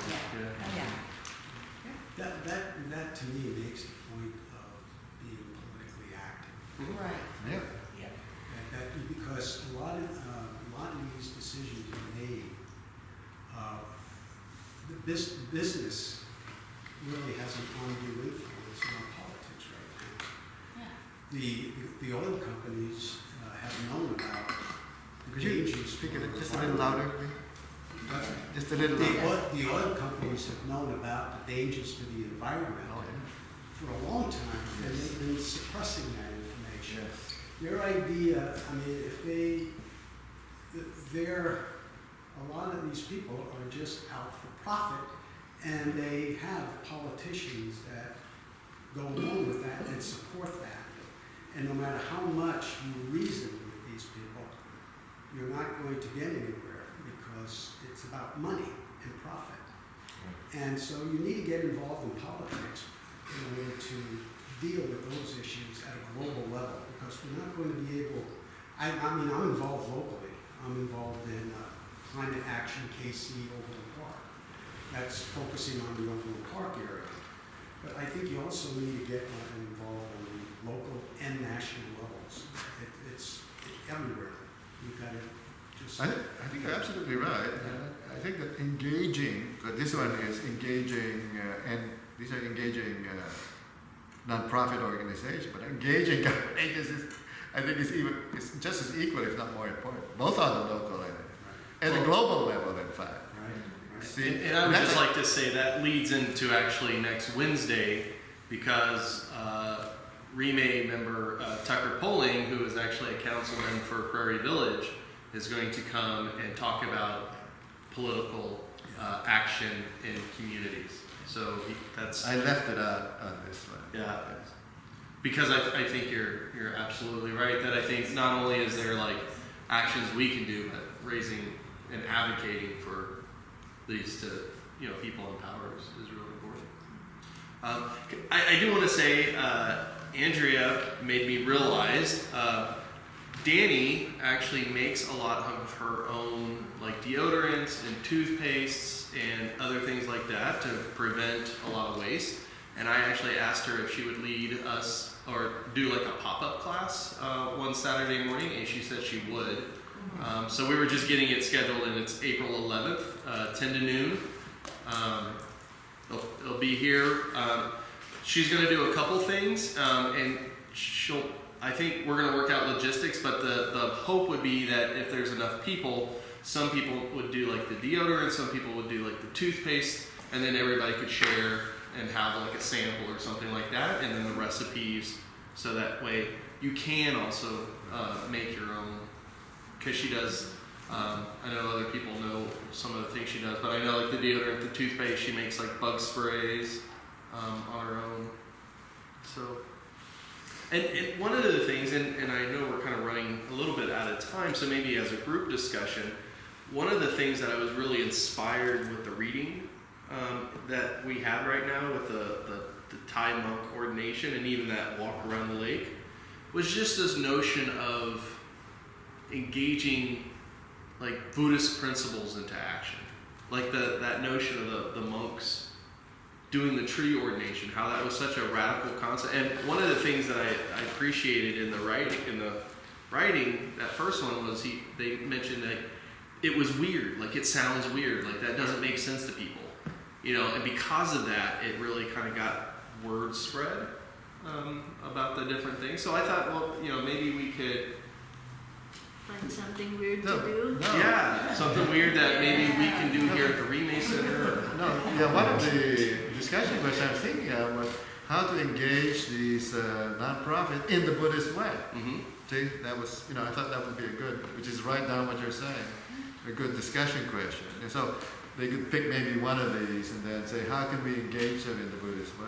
That to me makes the point of being politically active. Mhm. Right. Yeah. Because a lot of these decisions are made, the business really has an undue influence on politics right now. Yeah. The oil companies have known about the Could you dangers. speak it of just a little louder, please? Just a little louder. The oil companies have known about the dangers to the environment Oh, for a long time, and Yes. they've been suppressing that information. Yes. Their idea, I mean, if a lot of these people are just out for profit, and they have politicians that go along with that and support that. And no matter how much you reason with these people, you're not going to get anywhere because it's about money and profit. And so you need to get involved in politics in order to deal with those issues at a global level, because we're not going to be able, I mean, I'm involved locally. I'm involved in climate action KC Overland Park. That's focusing on the Overland Park area. But I think you also need to get involved on the local and national levels. It's everywhere. You've got to just... I think you're absolutely right. I think that engaging, but this one is engaging, and these are engaging non-profit organizations, but engaging government agencies, I think is just as equal, if not more important, both on the local and the global level, in fact. Right. See, And I would that's just like to say that leads into actually next Wednesday, because Rime member Tucker Poling, who is actually a councilman for Prairie Village, is going to come and talk about political action in communities. So that's I left it out on this one. Yeah. Because I think you're absolutely right, that I think not only is there like actions we can do, but raising and advocating for these to, you know, people in power is really important. I do want to say, Andrea made me realize Danny actually makes a lot of her own like deodorants and toothpastes and other things like that to prevent a lot of waste. And I actually asked her if she would lead us or do like a pop-up class one Saturday morning, and she said she would. So we were just getting it scheduled, and it's April 11th, 10 to noon. It'll be here. She's going to do a couple things, and I think we're going to work out logistics, but the hope would be that if there's enough people, some people would do like the deodorant, some people would do like the toothpaste, and then everybody could share and have like a sample or something like that, and then the recipes, so that way you can also make your own, because she does, I know other people know some of the things she does, but I know like the deodorant, the toothpaste, she makes like bug sprays on her own. So, and one of the things, and I know we're kind of running a little bit out of time, so maybe as a group discussion, one of the things that I was really inspired with the reading that we have right now with the Thai monk ordination and even that walk around the lake was just this notion of engaging like Buddhist principles into action. like that notion of the monks doing the tree ordination, how that was such a radical concept. And one of the things that I appreciated in the writing, that first one was they mentioned that it was weird, like it sounds weird, like that doesn't make sense to people, and because of that, it really kind of got word spread about the different things. So I thought, well, maybe we could Find something weird No, to do. no. yeah, something weird that maybe we can do here at the Rime Center. No, yeah, one of the discussion questions I was thinking of was how to engage these non-profit in the Buddhist way. Mm-hmm. See, that was, I thought that would be a good, which is right down what you're saying, a good discussion question. And so they could pick maybe one of these and then say, how can we engage them in the Buddhist way?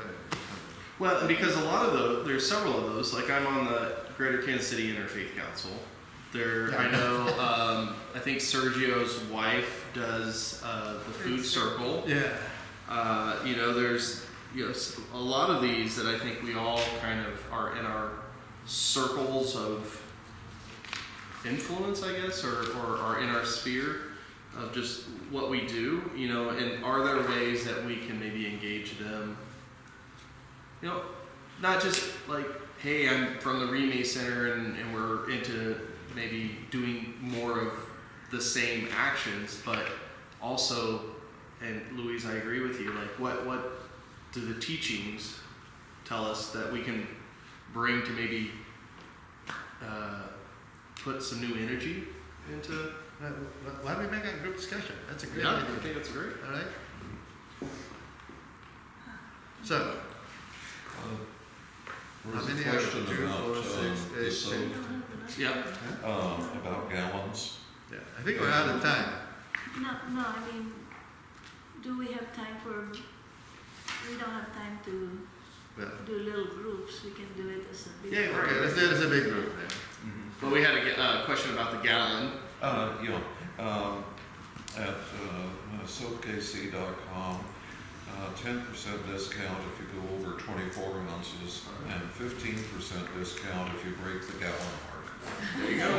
Well, because a lot of those, there's several of those. Like I'm on the Greater Kansas City Interfaith Council. There, I know. I think Sergio's wife does the food circle. Yeah. There's a lot of these that I think we all kind of are in our circles of influence, I guess, or are in our sphere of just what we do. And are there ways that we can maybe engage them? Not just like, hey, I'm from the Rime Center and we're into maybe doing more of the same actions, but also, and Luis, I agree with you, like what do the teachings tell us that we can bring to maybe put some new energy into? Why don't we make a group discussion? That's a great Yeah, idea. I think that's great. All right. So, There how was a many are question 2, about 4, 6, the 8, soap, 10? Yeah. about gallons. Yeah, I think we're out of time. No, I mean, do we have time for, we don't have time to Well, do little groups, we can do it as a big. Yeah, okay, let's do it as a big group then. But we had a question about the gallon. At soapkc.com, 10% discount if you go over 24 ounces, and 15% discount if you break the gallon mark. There you go.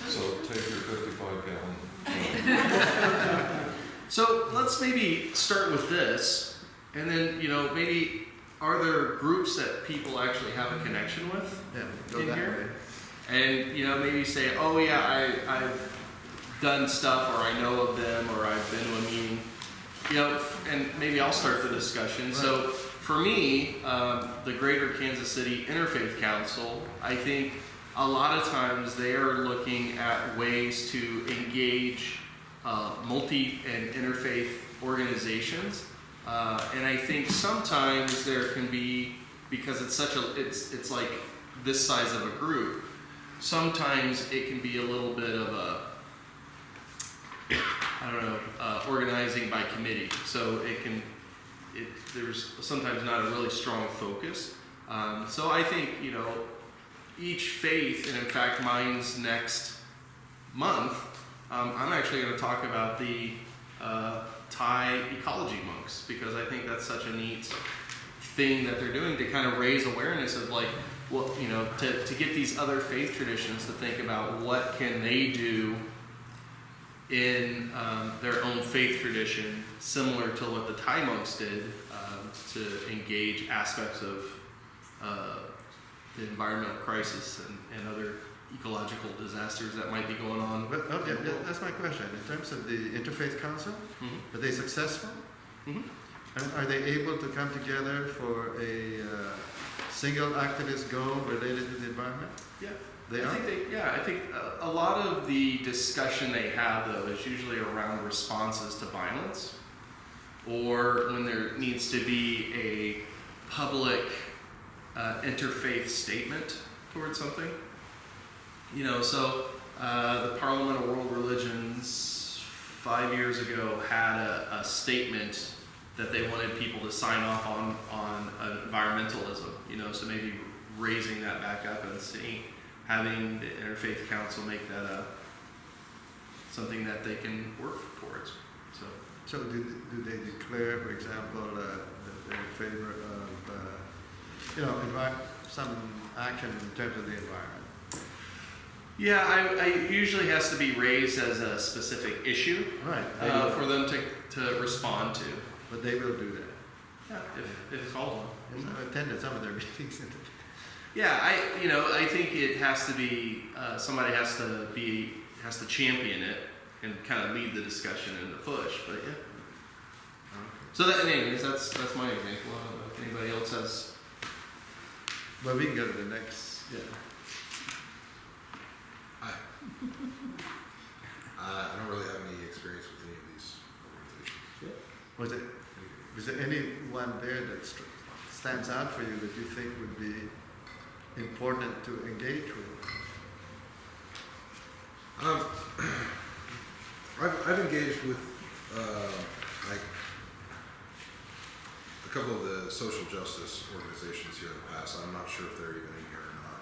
So take your 55 gallon. So let's maybe start with this, and then maybe are there groups that people actually have a connection with, Yeah, go In that here? way. and maybe say, oh yeah, I've done stuff, or I know of them, or I've been to a meeting, and maybe I'll start the discussion. So for me, the Greater Kansas City Interfaith Council, I think a lot of times they are looking at ways to engage multi and interfaith organizations, and I think sometimes there can be, because it's it's like this size of a group, sometimes it can be a little bit of a, organizing by committee. So there's sometimes not a really strong focus. So I think, each faith, and in fact mine's next month, I'm actually going to talk about the Thai ecology monks, because I think that's such a neat thing that they're doing to kind of raise awareness of like, well, to get these other faith traditions to think about what can they do in their own faith tradition, similar to what the Thai monks did, to engage aspects of the environmental crisis and other ecological disasters that might be going on. Well, okay, that's my question. In terms of the Interfaith Council, Mhm. are they successful? Mhm. And are they able to come together for a single activist goal related to the environment? Yeah. They I are? think I think a lot of the discussion they have, though, is usually around responses to violence, or when there needs to be a public interfaith statement towards something. So the Parliament of World Religions 5 years ago had a statement that they wanted people to sign off on environmentalism. So maybe raising that back up and having the Interfaith Council make that something that they can work towards. So do they declare, for example, that they're in favor of some action in terms of the environment? Yeah, I usually has to be raised as a specific issue Right. for them to respond to, But they will do that. if called on. Yes, I've attended some of their meetings. Yeah, I think it has to be somebody has to champion it and kind of lead the discussion and the push. But yeah. So that, anyways, that's my example. I don't know if anybody else has. But we can go to the next. Yeah. I don't really have any experience with any of these organizations. Was there anyone there that stands out for you that you think would be important to engage with? I've engaged with like a couple of the social justice organizations here in the past. I'm not sure if they're even in here or not.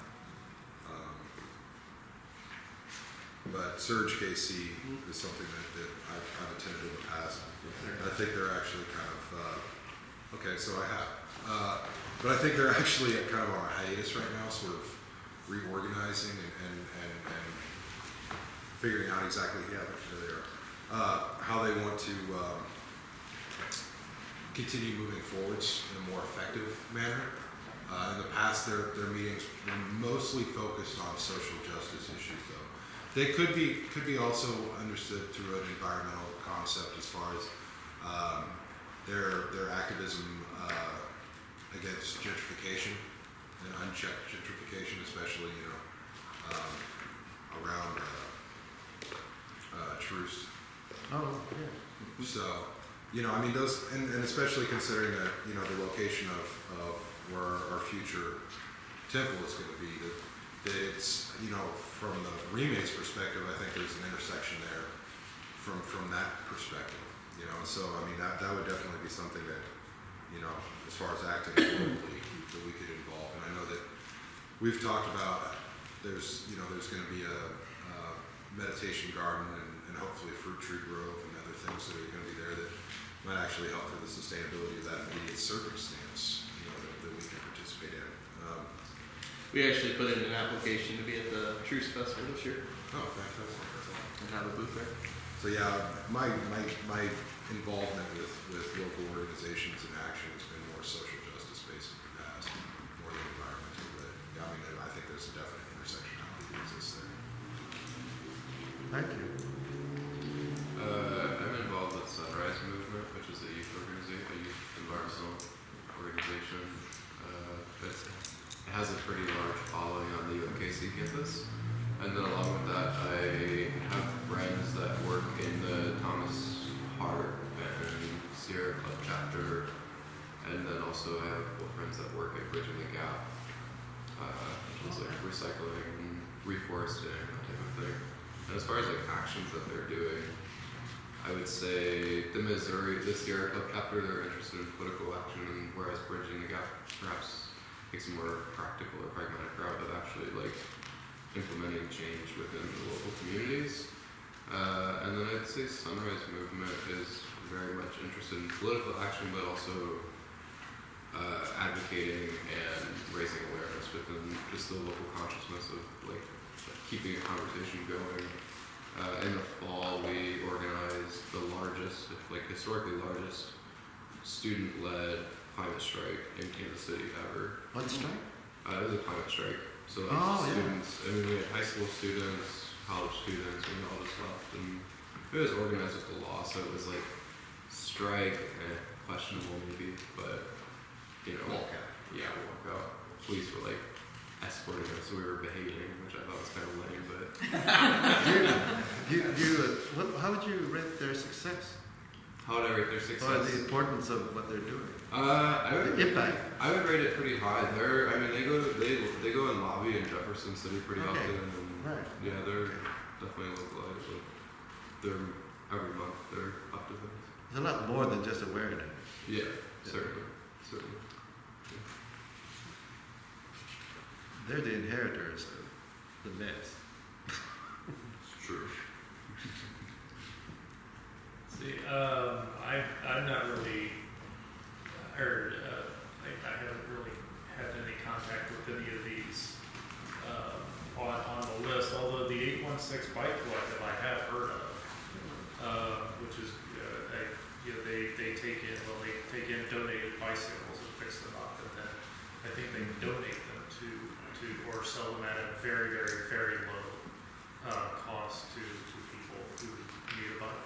But Surge KC is something that I've attended in the past. I think they're actually kind of okay. So I have, but I think they're actually kind of on a hiatus right now, sort of reorganizing and figuring out exactly there they are, how they want to continue moving forwards in a more effective manner. In the past, their meetings were mostly focused on social justice issues, though. They could be also understood through an environmental concept as far as their activism against gentrification and unchecked gentrification, especially around Truce. Oh, yeah. So, I mean, those, and especially considering that, the location of where our future temple is going to be, that it's, from the Rime's perspective, I think there's an intersection there from that perspective, so, I mean, that would definitely be something that, as far as acting globally, that we could involve. And I know that we've talked about there's going to be a meditation garden and hopefully a fruit tree grove and other things that are going to be there that might actually help for the sustainability of that immediate circumstance, that we can participate in. We actually put in an application to be at the Truce Festival this year Oh, fantastic. That's awesome. and have a booth there. So yeah, my involvement with local organizations and action has been more social justice based in the past, more than environmental. But yeah, I mean, I think there's a definite intersectionality that exists there. Thank you. I'm involved with Sunrise Movement, which is a youth organization, a youth environmental organization. It has a pretty large following on the UMKC campus. And then along with that, I have friends that work in the Thomas Hart and Sierra Club chapter. And then also I have a couple friends that work at Bridging the Gap, which is like recycling, reforesting, that type of thing. And as far as like actions that they're doing, I would say the Sierra Club chapter, they're interested in political action, whereas Bridging the Gap perhaps takes a more practical or pragmatic route of actually like implementing change within the local communities. And then I'd say Sunrise Movement is very much interested in political action, but also advocating and raising awareness within just the local consciousness of like keeping a conversation going. In the fall, we organized the largest, historically largest, student-led climate strike in Kansas City ever. What strike? It was a climate strike. So students, I mean, we had high school students, college students, and we all just left. And it was organized with the law, so it was like strike and questionable maybe, but Walk out. Yeah, walk out. Police were like escorting us, so we were behaving, which I thought was kind of lame, but How would you rate their success? how would I rate their success? Or the importance of what they're doing? The impact. I would rate it pretty high. They go and lobby in Jefferson City pretty Okay. often, and Right. yeah, they're definitely localized. Like, they're every month they're up to things. It's a lot more than just awareness. Yeah, Yeah. certainly. They're the inheritors of the myth. It's true. See, I'm not really heard. I haven't really had any contact with any of these on the list. Although the very, very, very low cost to people who need a bike.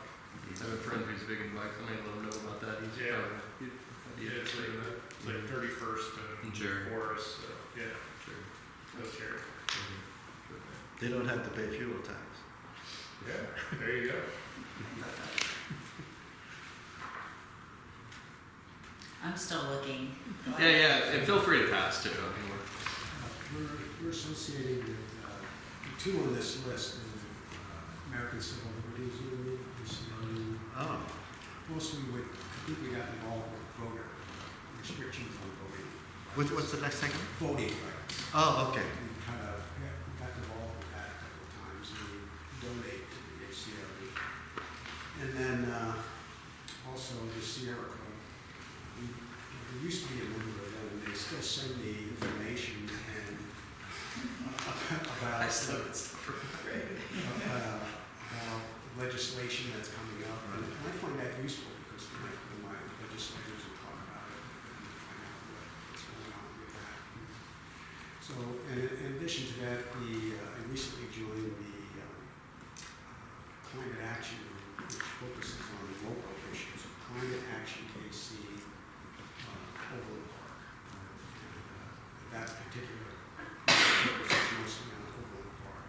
I have a friend who's big in bikes. I may let him know about that. He's Yeah. probably- It's like 31st and Sure. Forest, so, yeah. Go share. They don't have to pay fuel tax. Yeah, there you go. I'm still looking. Yeah, and feel free to pass too. I mean, We're associating with two on this list, American Civil Liberties Union, ACLU. Oh, Mostly with, I think we got involved with voter restrictions on voting. what's the next thing? Voting rights. Oh, okay. We got involved with that a couple of times, and we donate to the ACLU. And then also the Sierra Club. We used to be a member of them, and they still send me information and about legislation that's coming up. And I find that useful because when my legislators will talk about it, and find out what's going on with that. So, in addition to that, I recently joined the Climate Action Group, which focuses on local issues, Climate Action KC, Overland Park. That particular focus is mostly on Overland Park.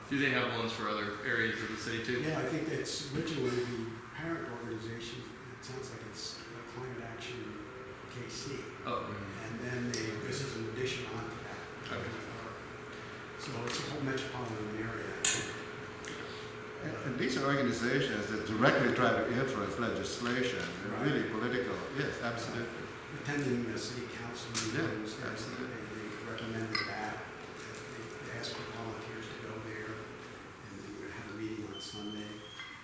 do they have ones for other areas of the city too? Yeah, I think that's originally the parent organization. It sounds like it's Climate Action KC. Oh, And then this is an addition onto that. Okay. So it's a whole metropolitan area. And these are organizations that directly try to influence legislation. They're Right. really political. Yes, absolutely. Attending the city council meetings, Yeah, absolutely. they recommended that. They asked for volunteers to go there, and we would have a meeting on Sunday.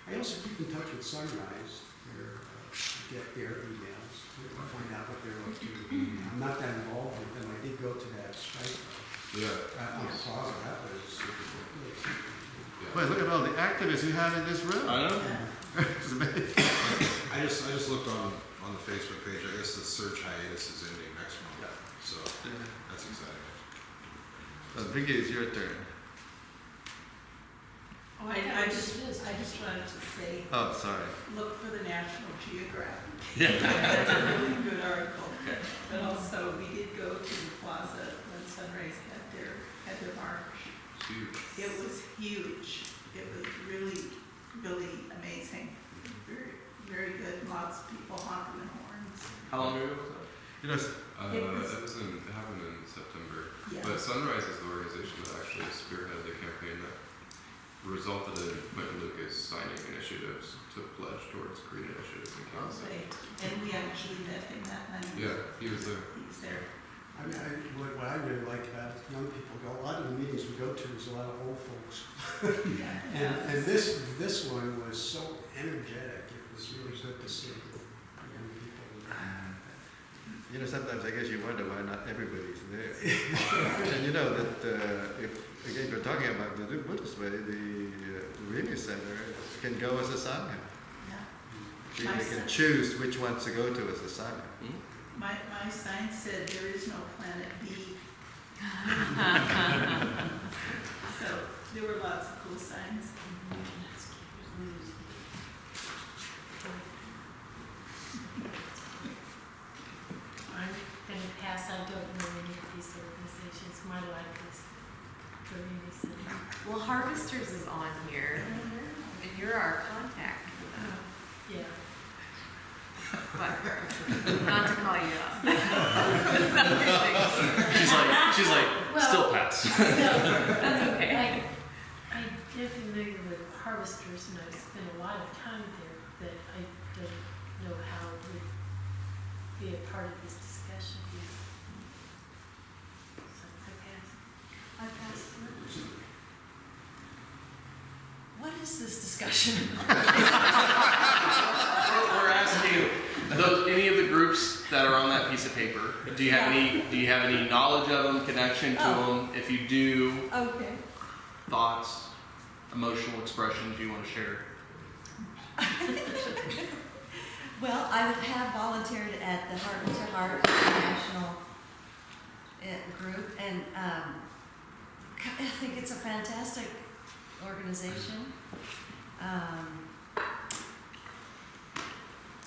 I also keep in touch with Sunrise, where I get their emails to find out what they're up to. I'm not that involved with them. I did go to that strike on the plaza. That was really cute. Boy, look at all the activists you have in this room. I know. It's amazing. I just looked on the Facebook page. I guess the search hiatus is ending next month, so that's exciting. Vicky, it's your turn. Oh, I just wanted to say, Oh, sorry. look for the National Geographic. Yeah. That's a really good article. But also, we did go to the plaza when Sunrise had their march. Huge. It was huge. It was really, really amazing. Very, very good. Lots of people honking their horns. How long ago was that? You know, It happened in September. Yeah. But Sunrise is the organization that actually spearheaded the campaign that resulted in Quentin Lucas signing initiatives to pledge towards green initiatives in Kansas City. And we actually met him that night. Yeah, he was there. He was there. I mean, what I really like about young people, a lot of the meetings we go to is a lot of old folks. And this one was so energetic. It was really good to see young people. you know, sometimes I guess you wonder why not everybody's there. And you know that if, again, we're talking about the Buddhist way, the Rime Center can go as a Sangha. Yeah. They can choose which ones to go to as a Sangha. My sign said there is no planet B. So there were lots of cool signs. I'm gonna pass, I don't know any of these organizations, my life is the Rime Center. Well, Harvesters is on here, and you're our contact. Yeah. But not to call you out. She's like, Well- still pass. That's okay. I'm familiar with Harvesters and I've spent a lot of time there, but I don't know how it would be a part of this discussion. So I pass. What is this discussion? We're asking you, any of the groups that are on that piece of paper, do you have any knowledge of them, connection to them? If you do, Okay. thoughts, emotional expressions you want to share? Well, I have volunteered at the Heart to Heart International group, and I think it's a fantastic organization.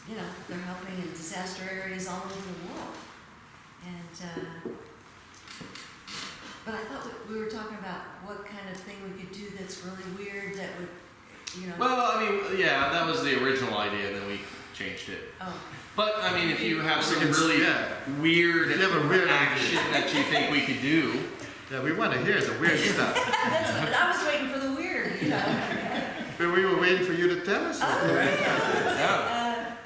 You know, they're helping in disaster areas all over the world. And, but I thought we were talking about what kind of thing we could do that's really weird that would, you know. Well, I mean, yeah, that was the original idea, and then we changed it. Oh, But I mean, if you have some We can- really yeah. weird If you have a weird action that you think we could do, Yeah, we want to hear the weird stuff. that's, I was waiting for the weird, you know. But we were waiting for you to tell us. Oh, yeah.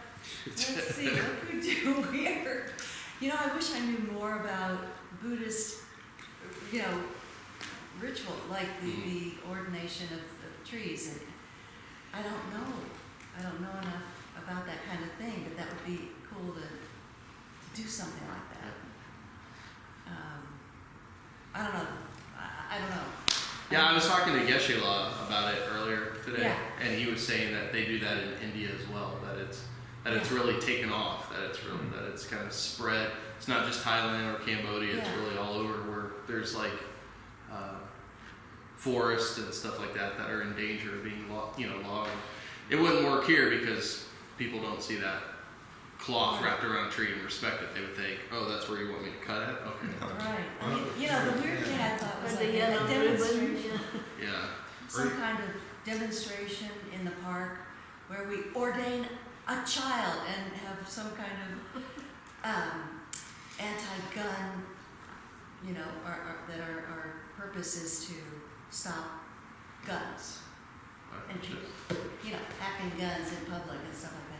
Let's see, what could we do weird? You know, I wish I knew more about Buddhist, you know, ritual, like the ordination of trees. And I don't know enough about that kind of thing, but that would be cool to do something like that. I don't know. I don't know. Yeah, I was talking to Geshe-la about it earlier today, Yeah. and he was saying that they do that in India as well. That it's really taken off. That it's kind of spread. It's not just Thailand or Cambodia. It's Yeah. really all over where there's like forests and stuff like that that are in danger of being logged. It wouldn't work here because people don't see that cloth wrapped around a tree and respect it. They would think, oh, that's where you want me to cut it? Okay. Right. I mean, you know, the weird thing I thought was Or like the a yellow ribbon. demonstration. Yeah. Some kind of demonstration in the park where we ordain a child and have some kind of anti-gun, you know, that our purpose is to stop guns and people, you know, having guns in public and stuff like that.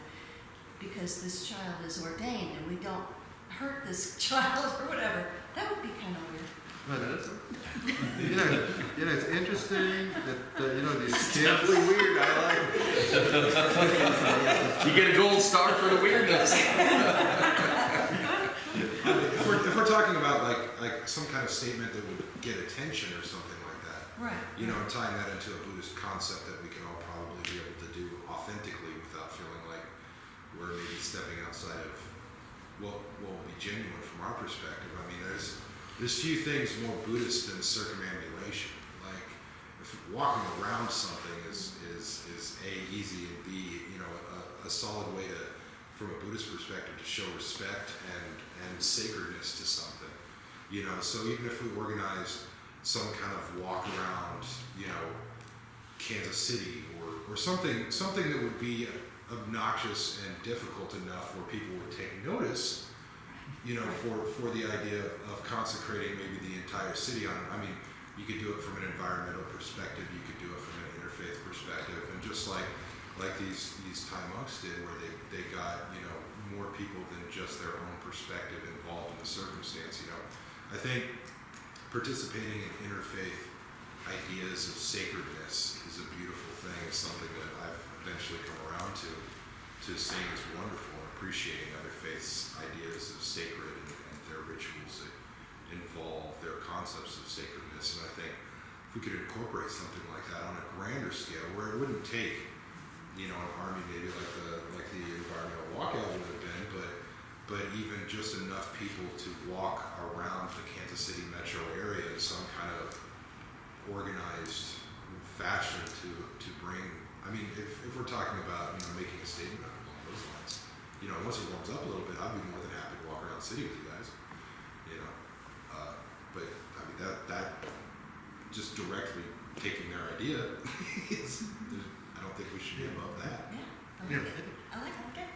Because this child is ordained and we don't hurt this child or whatever. That would be kind of weird. But, you know, it's interesting that these kids. Definitely weird. I like it. You get a gold star for the weirdness. If we're talking about like some kind of statement that would get attention or something like that, Right. you know, and tying that into a Buddhist concept that we can all probably be able to do authentically without feeling like we're maybe stepping outside of what will be genuine from our perspective. I mean, there's few things more Buddhist than circumambulation. Like, if walking around something is A, easy, and B, you know, a solid way to, from a Buddhist perspective, to show respect and sacredness to something. You know, so even if we organized some kind of walk around, you know, Kansas City or something that would be obnoxious and difficult enough where people would take notice, you know, for the idea of consecrating maybe the entire city on it. I mean, you could do it from an environmental perspective, you could do it from an interfaith perspective, and just like these Thai monks did, where they got, you know, more people than just their own perspective involved in the circumstance. You know, I think participating in interfaith ideas of sacredness is a beautiful thing. It's something that I've eventually come around to seeing as wonderful and appreciating other faiths' ideas of sacred and their rituals that involve their concepts of sacredness. And I think if we could incorporate something like that on a grander scale, where it wouldn't take, you know, an army maybe like the environmental walkout would have been, but even just enough people to walk around the Kansas City metro area in some kind of organized fashion to bring. I mean, if we're talking about, you know, making a statement along those lines, you know, once it warms up a little bit, I'd be more than happy to walk around the city with you guys. You know, but I mean that just directly taking their idea is. I don't think we should be above that. Yeah. I like it.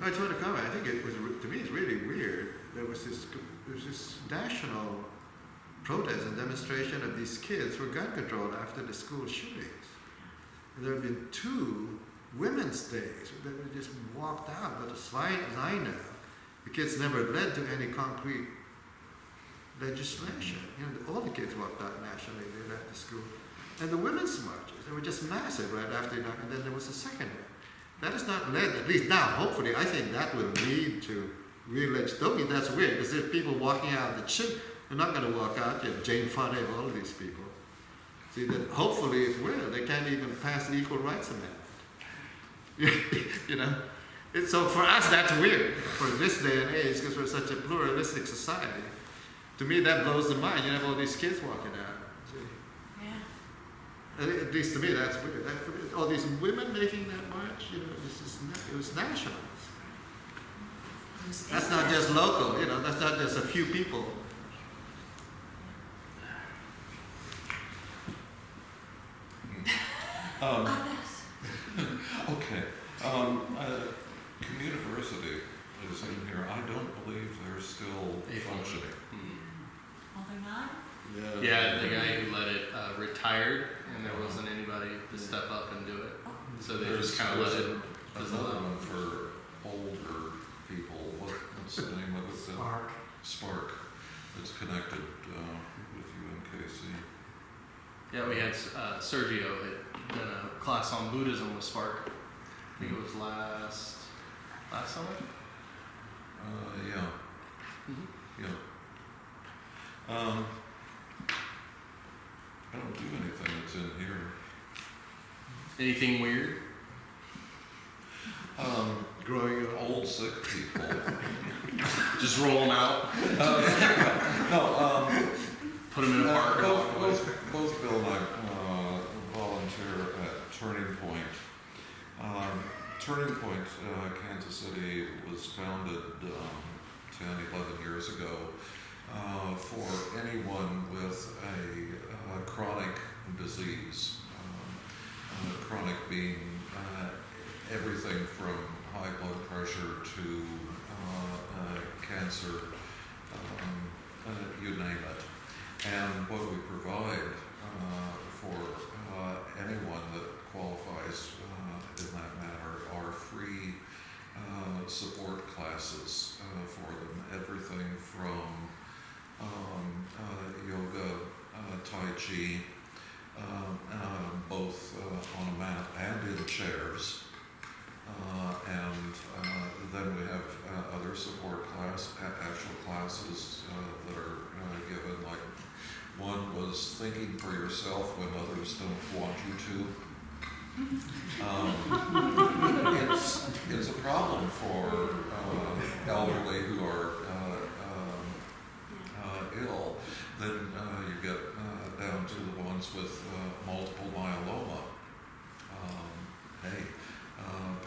I just want to comment. I think it was, to me, it's really weird. There was this national protest and demonstration of these kids for gun control after the school shootings. And there have been 2 women's days that were just walked out with a line up. The kids never led to any concrete legislation. You know, all the kids walked out nationally. They left the school. And the women's marches, they were just massive right after, and then there was a second one. That is not led, at least now, hopefully, I think that will lead to real legislation. Don't think that's weird, because there's people walking out of the church. They're not going to walk out. You have Jane Fonda and all of these people. See, that hopefully it will. They can't even pass the Equal Rights Amendment. You know? So for us, that's weird, for this day and age, because we're such a pluralistic society. To me, that blows the mind. You have all these kids walking out. At least to me, that's weird. All these women making that march, you know, it was national. That's not just local, you know, that's not just a few people. Okay. Communiversity is in here. I don't believe they're still functioning. Oh, they're not? Yeah, the guy who led it retired, and there wasn't anybody to step up and do it. So they just kind of let it fizzle Another out. one for older people. What's the name of it? Spark. Spark. It's connected with UMKC. Yeah, we had Sergio had done a class on Buddhism with Spark. I think it was last summer. Yeah. Mm-hmm. Yeah. I don't do anything that's in here. Anything weird? Growing up. Old sick people. Just roll them out, No, put them in a park. and walk away. both Bill and I volunteer at Turning Point. Turning Point, Kansas City, was founded 10, 11 years ago for anyone with a chronic disease. Chronic being everything from high blood pressure to cancer, you name it. And what we provide for anyone that qualifies in that matter are free support classes for them. Everything from yoga, Tai Chi, both on a mat and in chairs. And then we have other support actual classes that are given, like one was thinking for yourself when others don't want you to. It's a problem for elderly who are ill. Then you get down to the ones with multiple myeloma,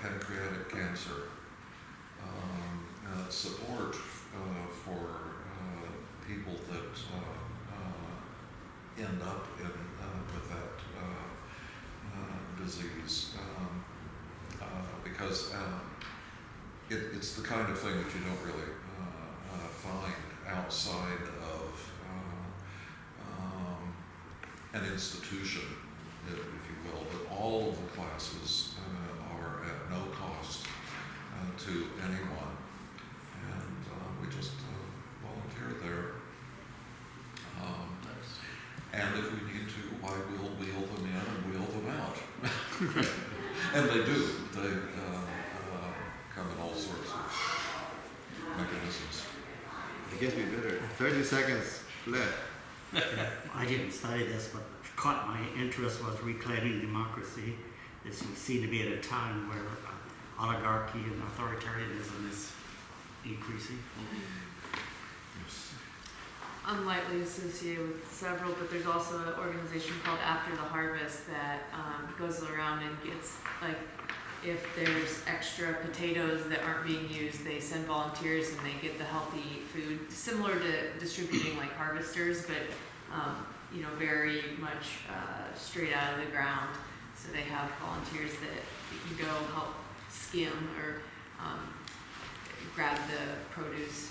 pancreatic cancer, support for people that end up with that disease, because it's the kind of thing that you don't really find outside of an institution, if you will. But all of the classes are at no cost to anyone, and we just volunteer there. And if we need to, why we'll wheel them in and wheel them out. And they do. They come in all sorts of mechanisms. It gets me better. 30 seconds left. I didn't study this, but caught my interest was reclaiming democracy. This would seem to be at a time where oligarchy and authoritarianism is increasing. I'm lightly associated with several, but there's also an organization called After the Harvest that goes around and gets, like, if there's extra potatoes that aren't being used, they send volunteers and they get the healthy food, similar to distributing like harvesters, but very much straight out of the ground. So they have volunteers that can go help skim or grab the produce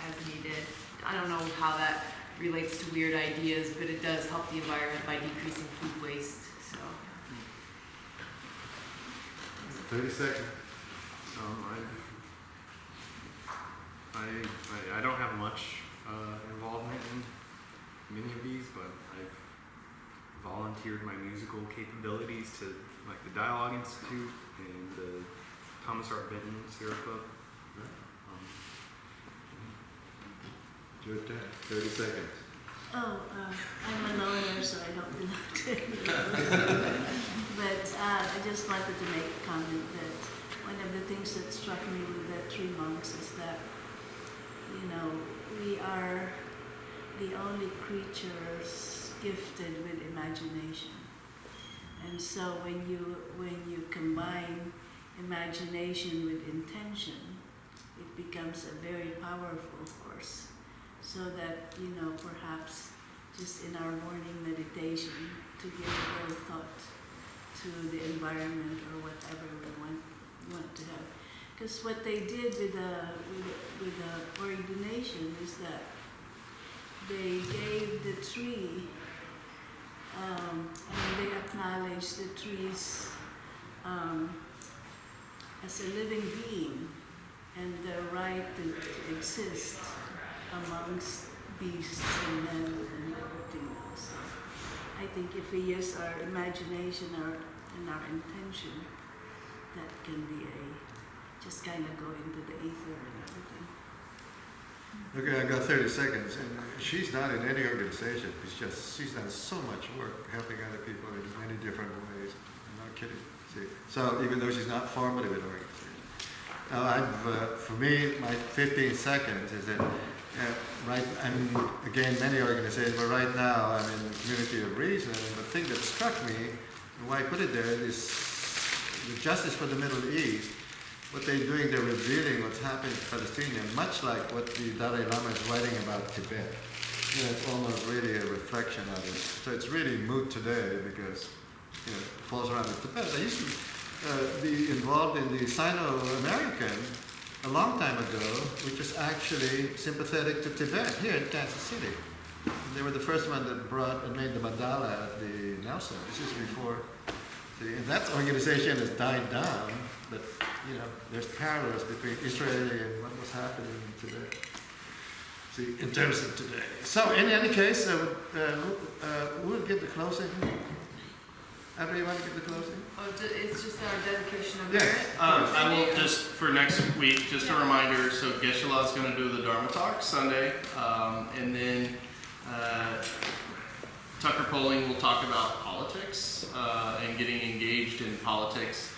as needed. I don't know how that relates to weird ideas, but it does help the environment by decreasing food waste. So 30 seconds. I don't have much involvement in many of these, but I've volunteered my musical capabilities to like the Dialogue Institute and the Thomas Hart Benton Sierra Club. Your turn. 30 seconds. Oh, I'm a loner, so I don't belong to it. But I just wanted to make a comment that one of the things that struck me with the three monks is that, we are the only creatures gifted with imagination. And so when you combine imagination with intention, it becomes a very powerful force. So that, perhaps just in our morning meditation, to give a little thought to the environment or whatever we want to have. Because what they did with the ordination is that they gave the tree, they acknowledged the trees as a living being and the right to exist amongst beasts and men and everything else. I think if we use our imagination and our intention, that can be just kind of go into the ether and everything. Okay, I got 30 seconds, and she's not in any organization. She's done so much work helping other people in many different ways. I'm not kidding. See, so even though she's not formally with organization. Now, for me, my 15 seconds is that I'm again many organizations, but right now I'm in the community of reason. And the thing that struck me, and why I put it there, is the Justice for the Middle East. What they're doing, they're revealing what's happening to Palestinians, much like what the Dalai Lama is writing about Tibet. It's almost really a reflection of it. So it's really moot today because it falls around with Tibet. I used to be involved in the Sino-American a long time ago, which is actually sympathetic to Tibet here in Kansas City. And they were the first one that brought and made the mandala at the Nelson. This is before. And that organization has died down, but there's parallels between Israeli and what was happening in Tibet. See, in terms of today. So, in any case, we'll give the closing. Everybody want to give the closing? Oh, it's just our dedication of Yes. merit. I will just for next week, just a reminder. So Geshe-la is going to do the Dharma talk Sunday, and then Tucker Poling will talk about politics and getting engaged in politics.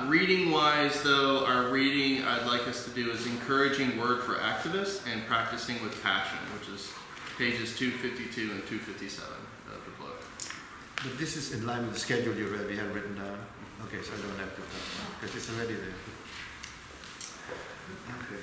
Reading-wise, though, our reading I'd like us to do is Encouraging Word for Activists and Practicing with Passion, which is pages 252 and 257 of the book. But this is in line with the schedule you already have written down. Okay, so I don't have to, because it's already there. Okay.